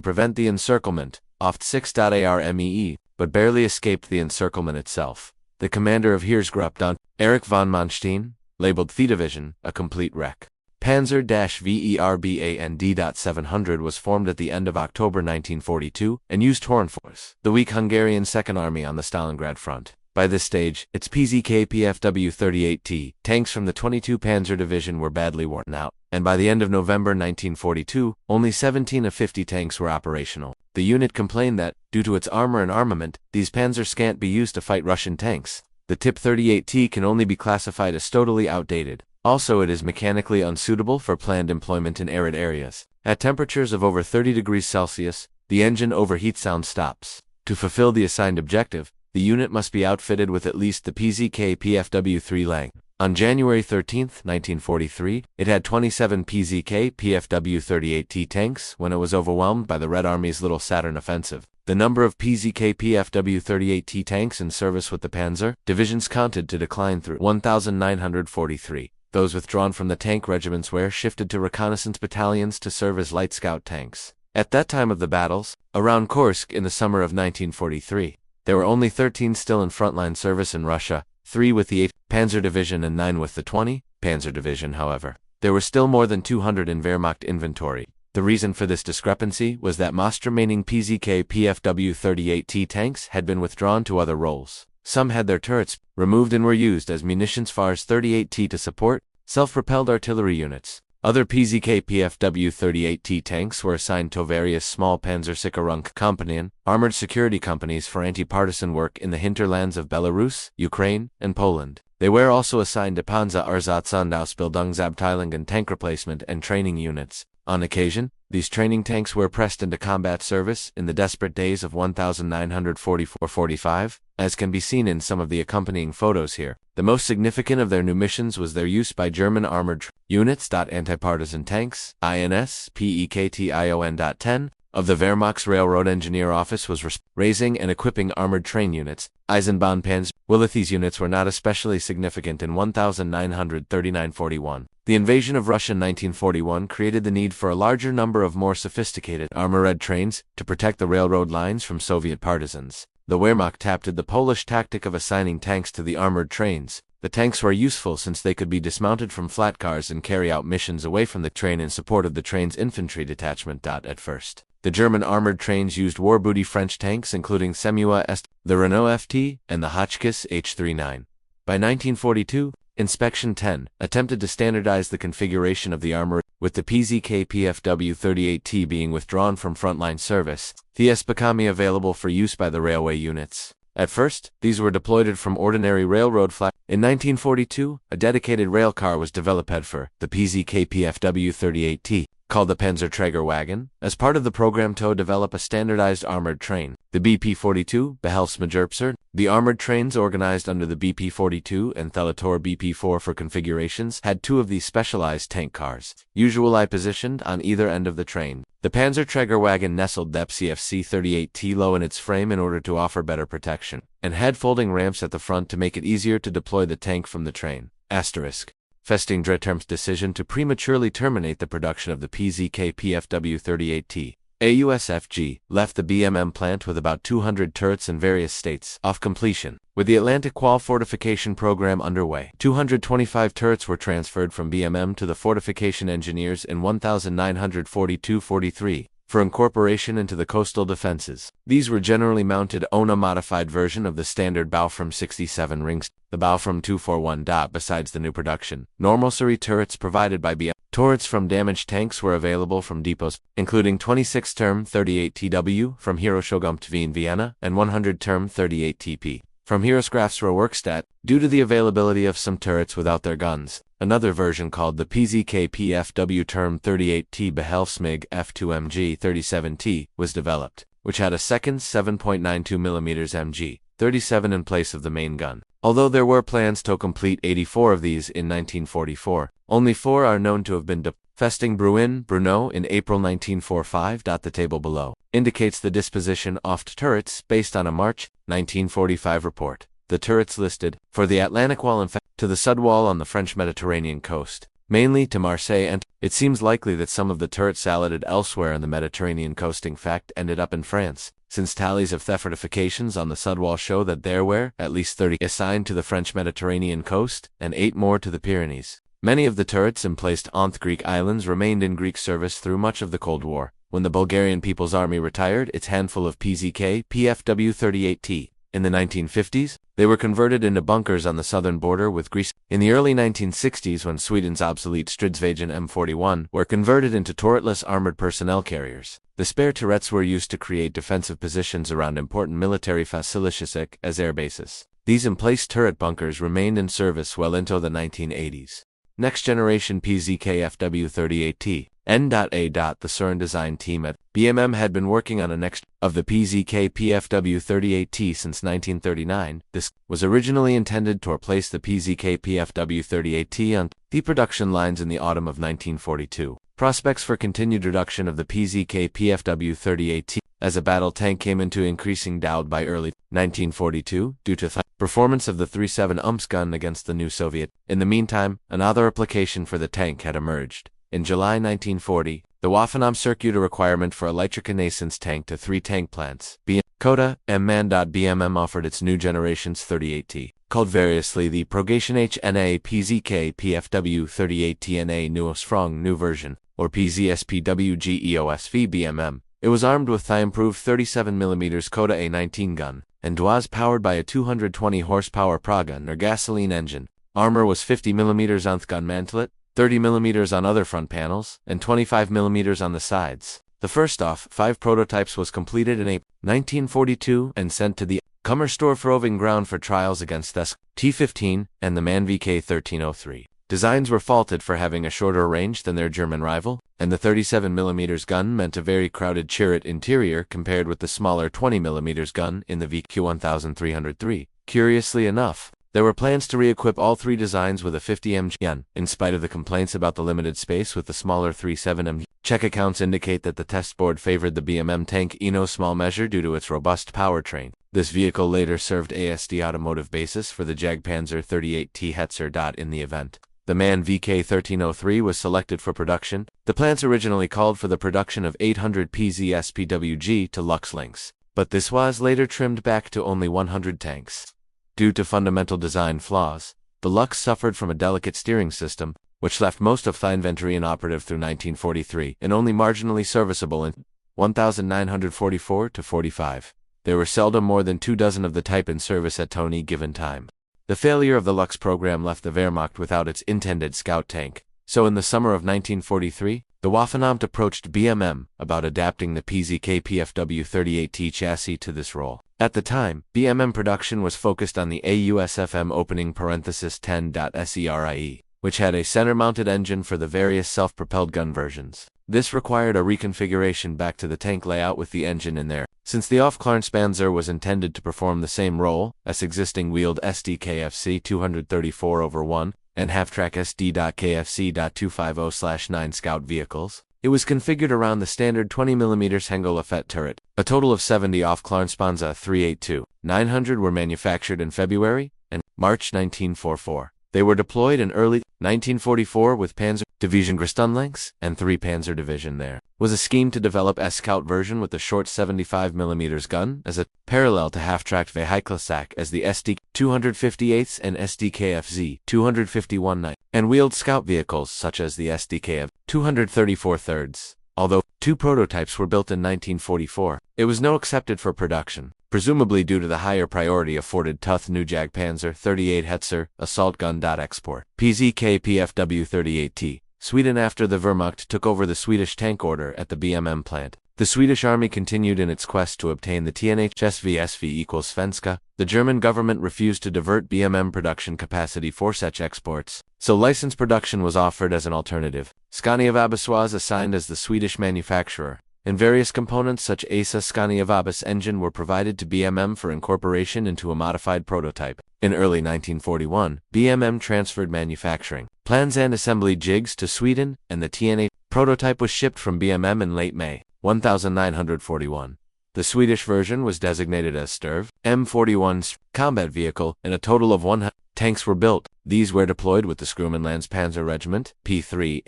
prevent the encirclement, off 6.ARMEE, but barely escaped the encirclement itself. The commander of Heeresgruppe Don, Erich von Manstein, labeled the division a complete wreck. Panzer-Verband.700 was formed at the end of October 1942 and used horn force, the weak Hungarian Second Army on the Stalingrad front. By this stage, its PZK PFW-38T tanks from the 22 Panzer Division were badly worn out, and by the end of November 1942, only 17 of 50 tanks were operational. The unit complained that, due to its armor and armament, these Panzers can't be used to fight Russian tanks. The TIP 38T can only be classified as totally outdated. Also, it is mechanically unsuitable for planned employment in arid areas. At temperatures of over 30 degrees Celsius, the engine overheats sound stops. To fulfill the assigned objective, the unit must be outfitted with at least the PZK PFW-3 Lang. On January 13, 1943, it had 27 PZK PFW-38T tanks when it was overwhelmed by the Red Army's Little Saturn offensive. The number of PZK PFW-38T tanks in service with the Panzer divisions counted to decline through 1,943. Those withdrawn from the tank regiments were shifted to reconnaissance battalions to serve as light scout tanks. At that time of the battles, around Kursk in the summer of 1943, there were only 13 still in frontline service in Russia, 3 with the 8th Panzer Division and 9 with the 20th Panzer Division. However, there were still more than 200 in Wehrmacht inventory. The reason for this discrepancy was that most remaining PZK PFW-38T tanks had been withdrawn to other roles. Some had their turrets removed and were used as munitions FARS 38T to support self-propelled artillery units. Other PZK PFW-38T tanks were assigned to various small Panzersicherungskompanien, armored security companies for anti-partisan work in the hinterlands of Belarus, Ukraine, and Poland. They were also assigned to Panzer-Ersatz-und-Ausbildungsabteilung and tank replacement and training units. On occasion, these training tanks were pressed into combat service in the desperate days of 1944-45, as can be seen in some of the accompanying photos here. The most significant of their new missions was their use by German armored units. Anti-partisan tanks, INS, PEKTION.10, of the Wehrmacht's Railroad Engineer Office was raising and equipping armored train units, Eisenbahnpanzer. These units were not especially significant in 1939-41. The invasion of Russia in 1941 created the need for a larger number of more sophisticated armored trains to protect the railroad lines from Soviet partisans. The Wehrmacht adopted the Polish tactic of assigning tanks to the armored trains. The tanks were useful since they could be dismounted from flat cars and carry out missions away from the train in support of the train's infantry detachment. At first, the German armored trains used war booty French tanks including Semua Est, the Renault FT, and the Hotchkiss H39. By 1942, Inspection 10 attempted to standardize the configuration of the armor, with the PZK PFW-38T being withdrawn from frontline service. These became available for use by the railway units. At first, these were deployed from ordinary railroad flat. In 1942, a dedicated rail car was developed for the PZK PFW-38T. called the Panzerkampfwagen, as part of the program to develop a standardized armored train. The BP-42, Behelfsmajerbser, the armored trains organized under the BP-42 and Thelator BP-4 for configurations, had two of these specialized tank cars, usually positioned on either end of the train. The Panzerkampfwagen nestled the CFC-38T low in its frame in order to offer better protection, and had folding ramps at the front to make it easier to deploy the tank from the train. Asterisk. Festing Dreterm's decision to prematurely terminate the production of the PZK PFW-38T. AUSFG left the BMM plant with about 200 turrets in various states off completion. With the Atlantic Wall fortification program underway, 225 turrets were transferred from BMM to the fortification engineers in 1942-43 for incorporation into the coastal defenses. These were generally mounted on a modified version of the standard Baufram 67 rings, the Baufram 241. Besides the new production, normal series turrets provided by BMM. Turrets from damaged tanks were available from depots, including 26 Term 38 TW from Heroshogumtv in Vienna and 100 Term 38 TP from Heerosgrafsruhe Werkstatt, due to the availability of some turrets without their guns. Another version called the PZK PFW Term 38T Behelfsmig F2MG 37T was developed, which had a second 7.92mm MG 37 in place of the main gun. Although there were plans to complete 84 of these in 1944, only 4 are known to have been Festing Bruno in April 1945. The table below indicates the disposition of turrets based on a March 1945 report. The turrets listed for the Atlantic Wall and to the Sud Wall on the French Mediterranean coast, mainly to Marseille, and it seems likely that some of the turrets saluted elsewhere on the Mediterranean coast in fact ended up in France, since tallies of theft fortifications on the Sud Wall show that there were at least 30 assigned to the French Mediterranean coast and 8 more to the Pyrenees. Many of the turrets emplaced on the Greek islands remained in Greek service through much of the Cold War. When the Bulgarian People's Army retired its handful of PZK PFW-38T in the 1950s, they were converted into bunkers on the southern border with Greece. In the early 1960s, when Sweden's obsolete Stridsvagn M41 were converted into turretless armored personnel carriers, the spare turrets were used to create defensive positions around important military facilities as air bases. These in-place turret bunkers remained in service well into the 1980s. Next generation PZK FW-38T N.A. The Surin design team at BMM had been working on a next of the PZK PFW-38T since 1939. This was originally intended to replace the PZK PFW-38T on the production lines in the autumn of 1942. Prospects for continued reduction of the PZK PFW-38T as a battle tank came into increasing doubt by early 1942 due to the performance of the 37 UMPS gun against the new Soviet. In the meantime, another application for the tank had emerged. In July 1940, the Waffenam circuit a requirement for electroreconnaissance tank to 3 tank plants. Kota BMM offered its new generation's 38T, called variously the Progation HNA PZK PFW-38TNA New version, or PZSPWGEOSV BMM. It was armed with the improved 37mm Kota A19 gun, and was powered by a 220 horsepower Praga or gasoline engine. Armor was 50mm on the gun mantlet, 30mm on other front panels, and 25mm on the sides. The first of 5 prototypes was completed in April 1942 and sent to the Kummerstorproving ground for trials against the T-15 and the MAN VK-1303. Designs were faulted for having a shorter range than their German rival, and the 37mm gun meant a very crowded chariot interior compared with the smaller 20mm gun in the VQ-1303. Curiously enough, there were plans to re-equip all 3 designs with a 50mm gun, in spite of the complaints about the limited space with the smaller 37mm. Czech accounts indicate that the test board favored the BMM tank in no small measure due to its robust powertrain. This vehicle later served ASD automotive basis for the Jagdpanzer 38T Hetzer. In the event the MAN VK-1303 was selected for production, the plans originally called for the production of 800 PZSPWG to Lux links, but this was later trimmed back to only 100 tanks. Due to fundamental design flaws, the Lux suffered from a delicate steering system, which left most of the inventory inoperative through 1943 and only marginally serviceable in 1944-45. There were seldom more than 24 of the type in service at any given time. The failure of the Lux program left the Wehrmacht without its intended scout tank, so in the summer of 1943, the Waffenamt approached BMM about adapting the PZK PFW-38T chassis to this role. At the time, BMM production was focused on the AUSFM opening parenthesis 10.SERIE. which had a center-mounted engine for the various self-propelled gun versions. This required a reconfiguration back to the tank layout with the engine in there, since the Off-Clarence Panzer was intended to perform the same role as existing wheeled SDKFC 234/1 and half-track SD.KFC.250/9 Scout vehicles. It was configured around the standard 20mm Henkel Lafette turret. A total of 70 Off-Clarence Panzer 382-900 were manufactured in February and March 1944. They were deployed in early 1944 with Panzer Division Gestunlängs and 3 Panzer Division. There was a scheme to develop a Scout version with the short 75mm gun as a parallel to half-tracked Vehiclesack as the SD-258s and SDKFZ-251-9, and wheeled Scout vehicles such as the SDKF-234-3rds. Although 2 prototypes were built in 1944, it was not accepted for production, presumably due to the higher priority afforded to the new Jagdpanzer 38 Hetzer assault gun. Export PZK PFW-38T, Sweden. After the Wehrmacht took over the Swedish tank order at the BMM plant, the Swedish army continued in its quest to obtain the TNH-SV equals Svenska. The German government refused to divert BMM production capacity for such exports, so license production was offered as an alternative. Scania Vabis was assigned as the Swedish manufacturer, and various components such as a Scania Vabis engine were provided to BMM for incorporation into a modified prototype. In early 1941, BMM transferred manufacturing, plans and assembly jigs to Sweden, and the TNA prototype was shipped from BMM in late May 1941. The Swedish version was designated as Sturv M41 combat vehicle, and a total of 100 tanks were built. These were deployed with the Skirmanlands Panzer Regiment, P3,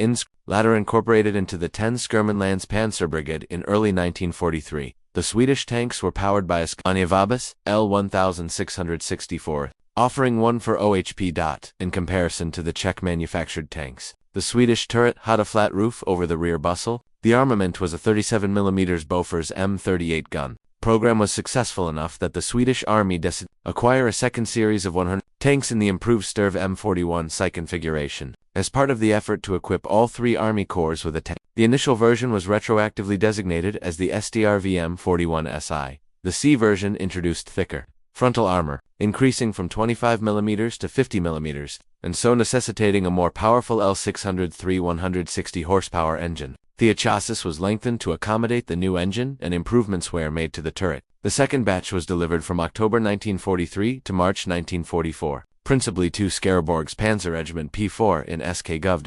later incorporated into the 10 Skirmanlands Panzer Brigade in early 1943. The Swedish tanks were powered by a Scania Vabis L1664, offering 1 for OHP. In comparison to the Czech-manufactured tanks, the Swedish turret had a flat roof over the rear bustle. The armament was a 37mm Bofors M38 gun. Program was successful enough that the Swedish army decided to acquire a second series of 100 tanks in the improved Sturv M41 SI configuration, as part of the effort to equip all 3 army corps with a tank. The initial version was retroactively designated as the SDRV M41 SI. The C version introduced thicker frontal armor, increasing from 25mm to 50mm, and so necessitating a more powerful L603 160 horsepower engine. The chassis was lengthened to accommodate the new engine, and improvements were made to the turret. The second batch was delivered from October 1943 to March 1944, principally to Skaraborgs Panzer Regiment P4 in SK Gov.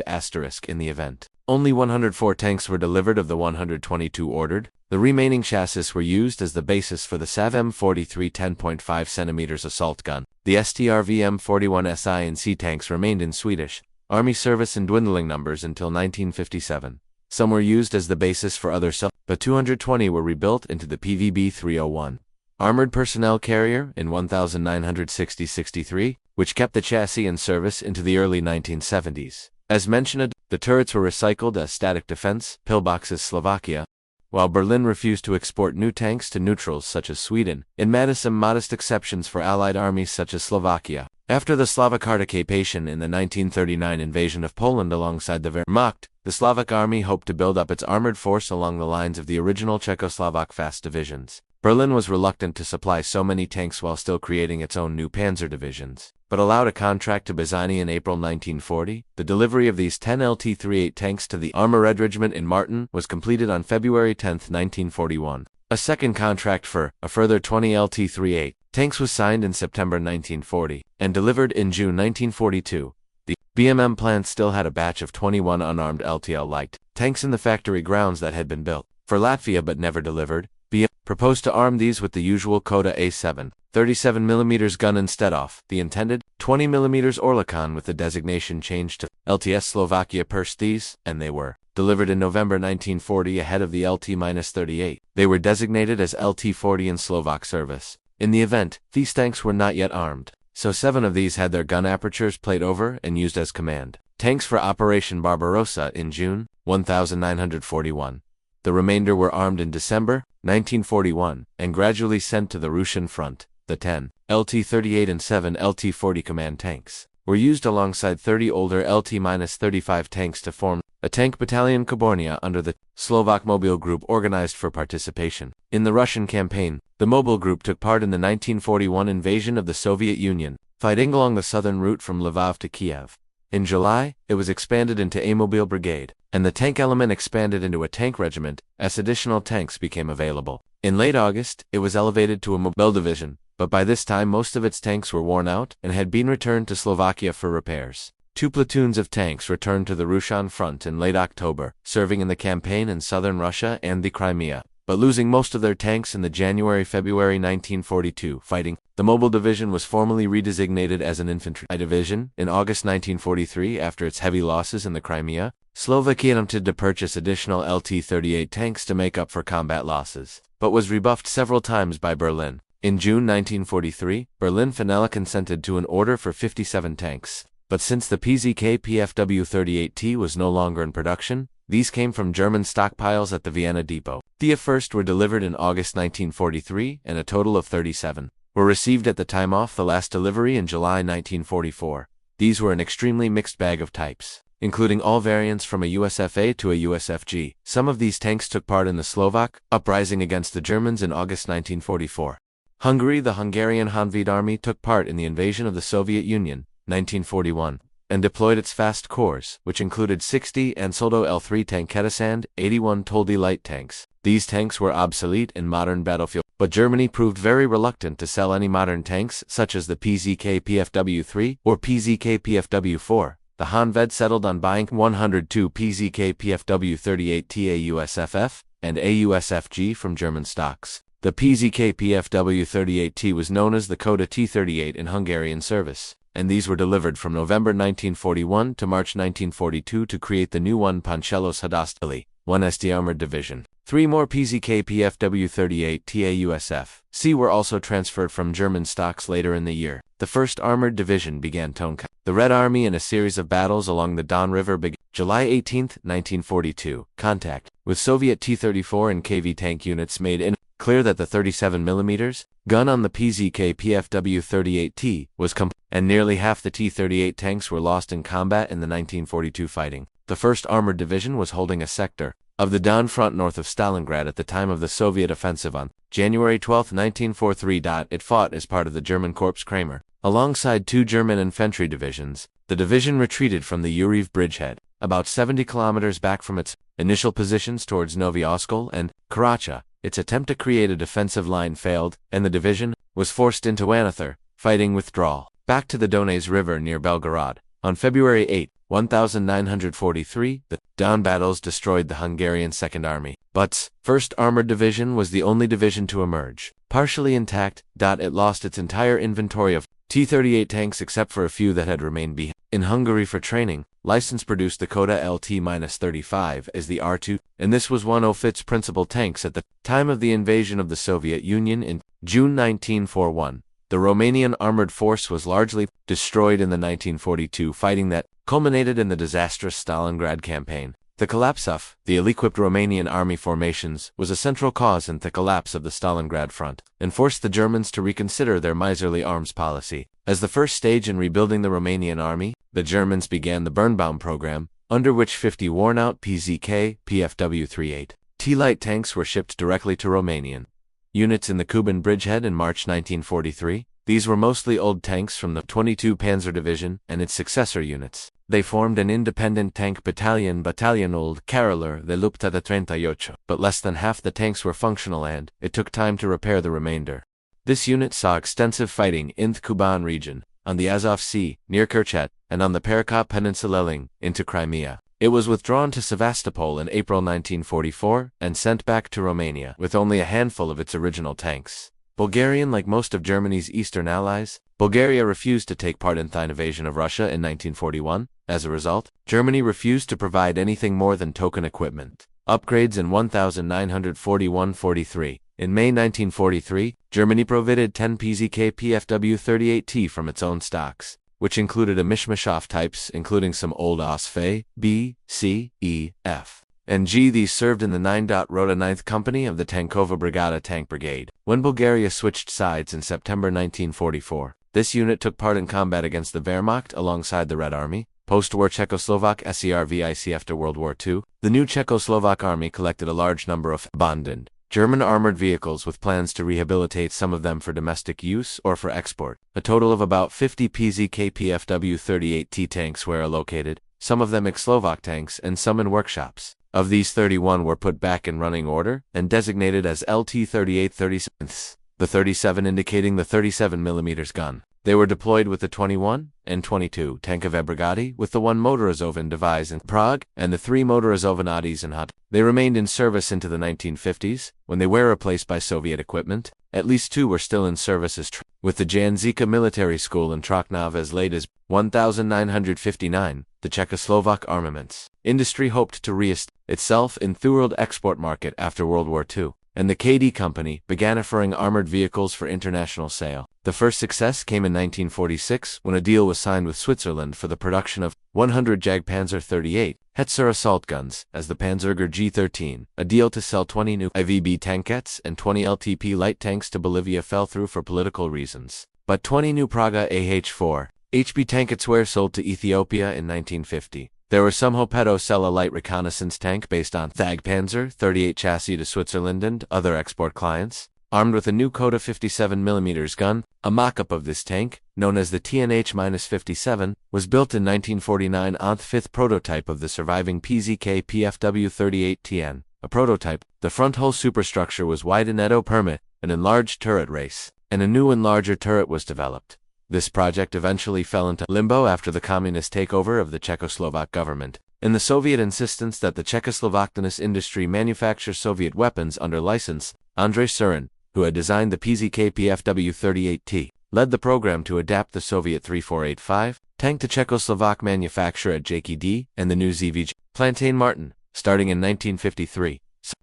* in the event. Only 104 tanks were delivered of the 122 ordered. The remaining chassis were used as the basis for the SAV M43 10.5 cm assault gun. The STRV M41 SI and C tanks remained in Swedish Army service in dwindling numbers until 1957. Some were used as the basis for other but 220 were rebuilt into the PVB 301 armored personnel carrier in 1960-63, which kept the chassis in service into the early 1970s. As mentioned, the turrets were recycled as static defense pillboxes Slovakia, while Berlin refused to export new tanks to neutrals such as Sweden, it made some modest exceptions for Allied armies such as Slovakia. After the Slovak occupation in the 1939 invasion of Poland alongside the Wehrmacht, the Slovak army hoped to build up its armored force along the lines of the original Czechoslovak fast divisions. Berlin was reluctant to supply so many tanks while still creating its own new panzer divisions, but allowed a contract to Bazzani in April 1940. The delivery of these 10 LT-38 tanks to the Armored Regiment in Martin was completed on February 10, 1941. A second contract for a further 20 LT-38 tanks was signed in September 1940 and delivered in June 1942. The BMM plant still had a batch of 21 unarmed LTL light tanks in the factory grounds that had been built for Latvia but never delivered. BMM proposed to arm these with the usual Koda A7 37mm gun instead of the intended 20mm Orlikon, with the designation changed to LTS Slovakia Pers. These, and they were delivered in November 1940 ahead of the LT-38. They were designated as LT-40 in Slovak service. In the event, these tanks were not yet armed, so 7 of these had their gun apertures played over and used as command tanks for Operation Barbarossa in June 1941. The remainder were armed in December 1941 and gradually sent to the Russian front. The 10 LT-38 and 7 LT-40 command tanks were used alongside 30 older LT-35 tanks to form a tank battalion Kubornia under the Slovak Mobile Group organized for participation in the Russian campaign. The Mobile Group took part in the 1941 invasion of the Soviet Union, fighting along the southern route from Lvov to Kiev. In July, it was expanded into a mobile brigade, and the tank element expanded into a tank regiment as additional tanks became available. In late August, it was elevated to a mobile division, but by this time most of its tanks were worn out and had been returned to Slovakia for repairs. 2 platoons of tanks returned to the Russian front in late October, serving in the campaign in southern Russia and the Crimea, but losing most of their tanks in the January-February 1942 fighting. The mobile division was formally redesignated as an infantry division in August 1943 after its heavy losses in the Crimea. Slovakia attempted to purchase additional LT-38 tanks to make up for combat losses, but was rebuffed several times by Berlin. In June 1943, Berlin finally consented to an order for 57 tanks, but since the PZK PFW-38T was no longer in production, these came from German stockpiles at the Vienna depot. The first were delivered in August 1943, and a total of 37 were received at the time off the last delivery in July 1944. These were an extremely mixed bag of types, including all variants from a USFA to a USFG. Some of these tanks took part in the Slovak uprising against the Germans in August 1944. Hungary, the Hungarian Honvéd Army took part in the invasion of the Soviet Union, 1941, and deployed its fast corps, which included 60 Ansaldo L3 tankettes and 81 Toldi light tanks. These tanks were obsolete in modern battlefield, but Germany proved very reluctant to sell any modern tanks such as the PZK PFW-3 or PZK PFW-4. The Honvéd settled on buying 102 PZK PFW-38 TAUSFF and AUSFG from German stocks. The PZK PFW-38T was known as the Koda T-38 in Hungarian service, and these were delivered from November 1941 to March 1942 to create the new 1 Panchelos Hadastali, 1st Armored Division. 3 more PZK PFW-38 TAUSF-C were also transferred from German stocks later in the year. The 1st Armored Division began the Red Army in a series of battles along the Don River began July 18, 1942. Contact with Soviet T-34 and KV tank units made it clear that the 37mm gun on the PZK PFW-38T was complete, and nearly half the T-38 tanks were lost in combat in the 1942 fighting. The 1st Armored Division was holding a sector of the Don front north of Stalingrad at the time of the Soviet offensive on January 12, 1943. It fought as part of the German Corps Kramer. Alongside 2 German infantry divisions, the division retreated from the Uriv bridgehead, about 70 kilometers back from its initial positions towards Novi Oskol and Karacha. Its attempt to create a defensive line failed, and the division was forced into Anather, fighting withdrawal back to the Donets River near Belgorod. On February 8, 1943, the Don battles destroyed the Hungarian Second Army, but 1st Armored Division was the only division to emerge partially intact. It lost its entire inventory of T-38 tanks except for a few that had remained behind in Hungary for training. License produced the Koda LT-35 as the R2, and this was one of its principal tanks at the time of the invasion of the Soviet Union in June 1941. The Romanian armored force was largely destroyed in the 1942 fighting that culminated in the disastrous Stalingrad campaign. The collapse of the ill-equipped Romanian army formations was a central cause in the collapse of the Stalingrad front, and forced the Germans to reconsider their miserly arms policy. As the first stage in rebuilding the Romanian army, the Germans began the Birnbaum program, under which 50 worn-out PZK PFW-38 T-light tanks were shipped directly to Romanian units in the Kuban bridgehead in March 1943. These were mostly old tanks from the 22 Panzer Division and its successor units. They formed an independent tank battalion, Battalion Old Caroler de Lupta de 38, but less than half the tanks were functional and it took time to repair the remainder. This unit saw extensive fighting in the Kuban region, on the Azov Sea, near Kerchet, and on the Perekop Peninsula into Crimea. It was withdrawn to Sevastopol in April 1944 and sent back to Romania with only a handful of its original tanks. Bulgarian, like most of Germany's eastern allies, Bulgaria refused to take part in the invasion of Russia in 1941. As a result, Germany refused to provide anything more than token equipment upgrades in 1941-43. In May 1943, Germany provided 10 PZK PFW-38T from its own stocks, which included a mishmash of types including some old OSF B, C, E, F, and G. These served in the 9. Rota 9th Company of the Tankova Brigada Tank Brigade. When Bulgaria switched sides in September 1944, this unit took part in combat against the Wehrmacht alongside the Red Army. Post-war Czechoslovak SERVIC. After World War II, the new Czechoslovak army collected a large number of abandoned German armored vehicles with plans to rehabilitate some of them for domestic use or for export. A total of about 50 PZK PFW-38T tanks were allocated, some of them ex-Slovak tanks and some in workshops. Of these, 31 were put back in running order and designated as LT-38-37, the 37 indicating the 37mm gun. They were deployed with the 21 and 22 Tankové Brigady, with the 1 Motorizovan device in Prague and the 3 Motorizovanades in Hot. They remained in service into the 1950s, when they were replaced by Soviet equipment. At least 2 were still in service as with the Jan Zika Military School in Trocnov as late as 1959. The Czechoslovak armaments industry hoped to re-establish itself in the world export market after World War II, and the KD Company began offering armored vehicles for international sale. The first success came in 1946 when a deal was signed with Switzerland for the production of 100 Jagdpanzer 38 Hetzer assault guns as the Panzerger G13. A deal to sell 20 new IVB tankettes and 20 LTP light tanks to Bolivia fell through for political reasons, but 20 new Praga AH-4 HB tankettes were sold to Ethiopia in 1950. There were some hope to sell a light reconnaissance tank based on Jagdpanzer 38 chassis to Switzerland and other export clients, armed with a new Kota 57mm gun. A mock-up of this tank, known as the TNH-57, was built in 1949 on the 5th prototype of the surviving PZK PFW-38TN. A prototype, the front hull superstructure was widened at permit, an enlarged turret race, and a new and larger turret was developed. This project eventually fell into limbo after the communist takeover of the Czechoslovak government, and the Soviet insistence that the Czechoslovakian industry manufacture Soviet weapons under license. Andrei Surin, who had designed the PZK PFW-38T, led the program to adapt the Soviet 3485 tank to Czechoslovak manufacture at JKD and the new ZVJ. Plantain Martin, starting in 1953,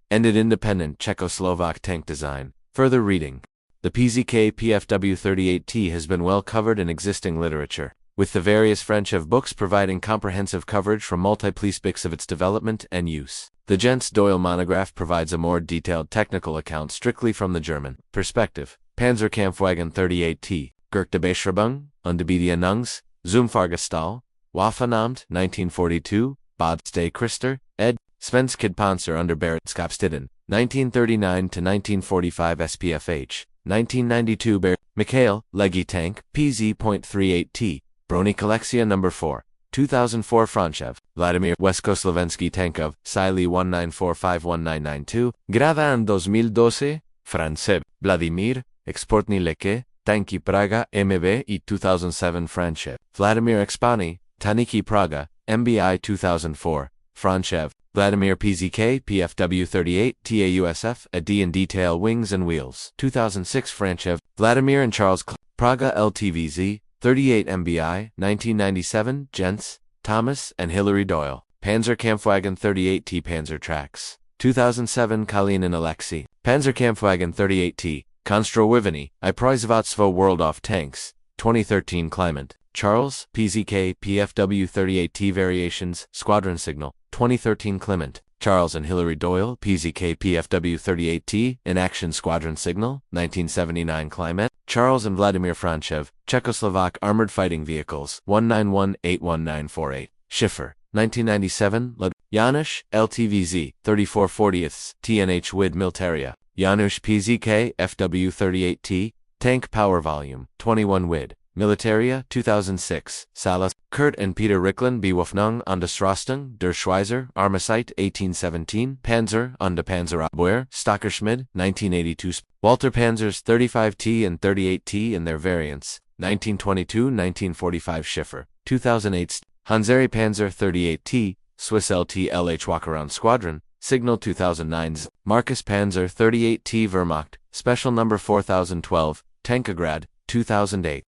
ended independent Czechoslovak tank design. Further reading. The PZK PFW-38T has been well covered in existing literature, with the various French books providing comprehensive coverage from multiple aspects of its development and use. The Jens Doyle monograph provides a more detailed technical account strictly from the German perspective. Panzerkampfwagen 38T, Gerichtebeschreibung, Unterbedienungs, Zoomfahrgestell, Waffenamt, 1942, Bad Stay Christer, ed. Svenskid Panzer under Beredskapstiden, 1939 to 1945 SPFH. 1992 Mikhail, Leggy Tank, PZ.38T, Brony Kolekcja No. 4, 2004 Franchev, Vladimir Weskoslovensky Tankov, Sily 19451992, Gravan 2012, Francev, Vladimir, Exportny Leke, Tanki Praga, MB i 2007 Franchev, Vladimir Expani, Taniki Praga, MBI 2004, Franchev, Vladimir PZK, PFW-38, TAUSF, a D and Detail Wings and Wheels, 2006 Franchev, Vladimir and Charles Praga LTVZ, 38 MBI, 1997, Jens, Thomas, and Hilary Doyle, Panzerkampfwagen 38T Panzer Tracks, 2007 Kalinin Alexei, Panzerkampfwagen 38T, Konstruowany, I Pryzvostvo World Off Tanks, 2013 Climate, Charles, PZK, PFW-38T Variations, Squadron Signal, 2013 Clement, Charles and Hilary Doyle, PZK PFW-38T, In Action Squadron Signal, 1979 Climate, Charles and Vladimir Franchev, Czechoslovak Armored Fighting Vehicles, 191-81948, Schiffer, 1997, Janusz, LTVZ, 3440ths, TNH Wid Militaria, Janusz PZK, FW-38T, Tank Power Volume, 21 Wid. Militaria, 2006, Salas, Kurt and Peter Ricklin Bewaffnung an das Rüstung der Schweizer Armezeit 1817, Panzer und der Panzerabwehr, Stockerschmidt, 1982, Walter Panzers 35T and 38T in their variants, 1922-1945 Schiffer, 2008, Hanseri Panzer 38T, Swiss LT LH Walkaround Squadron, Signal 2009's, Marcus Panzer 38T Wehrmacht, Special Number 4012, Tankograd, 2008.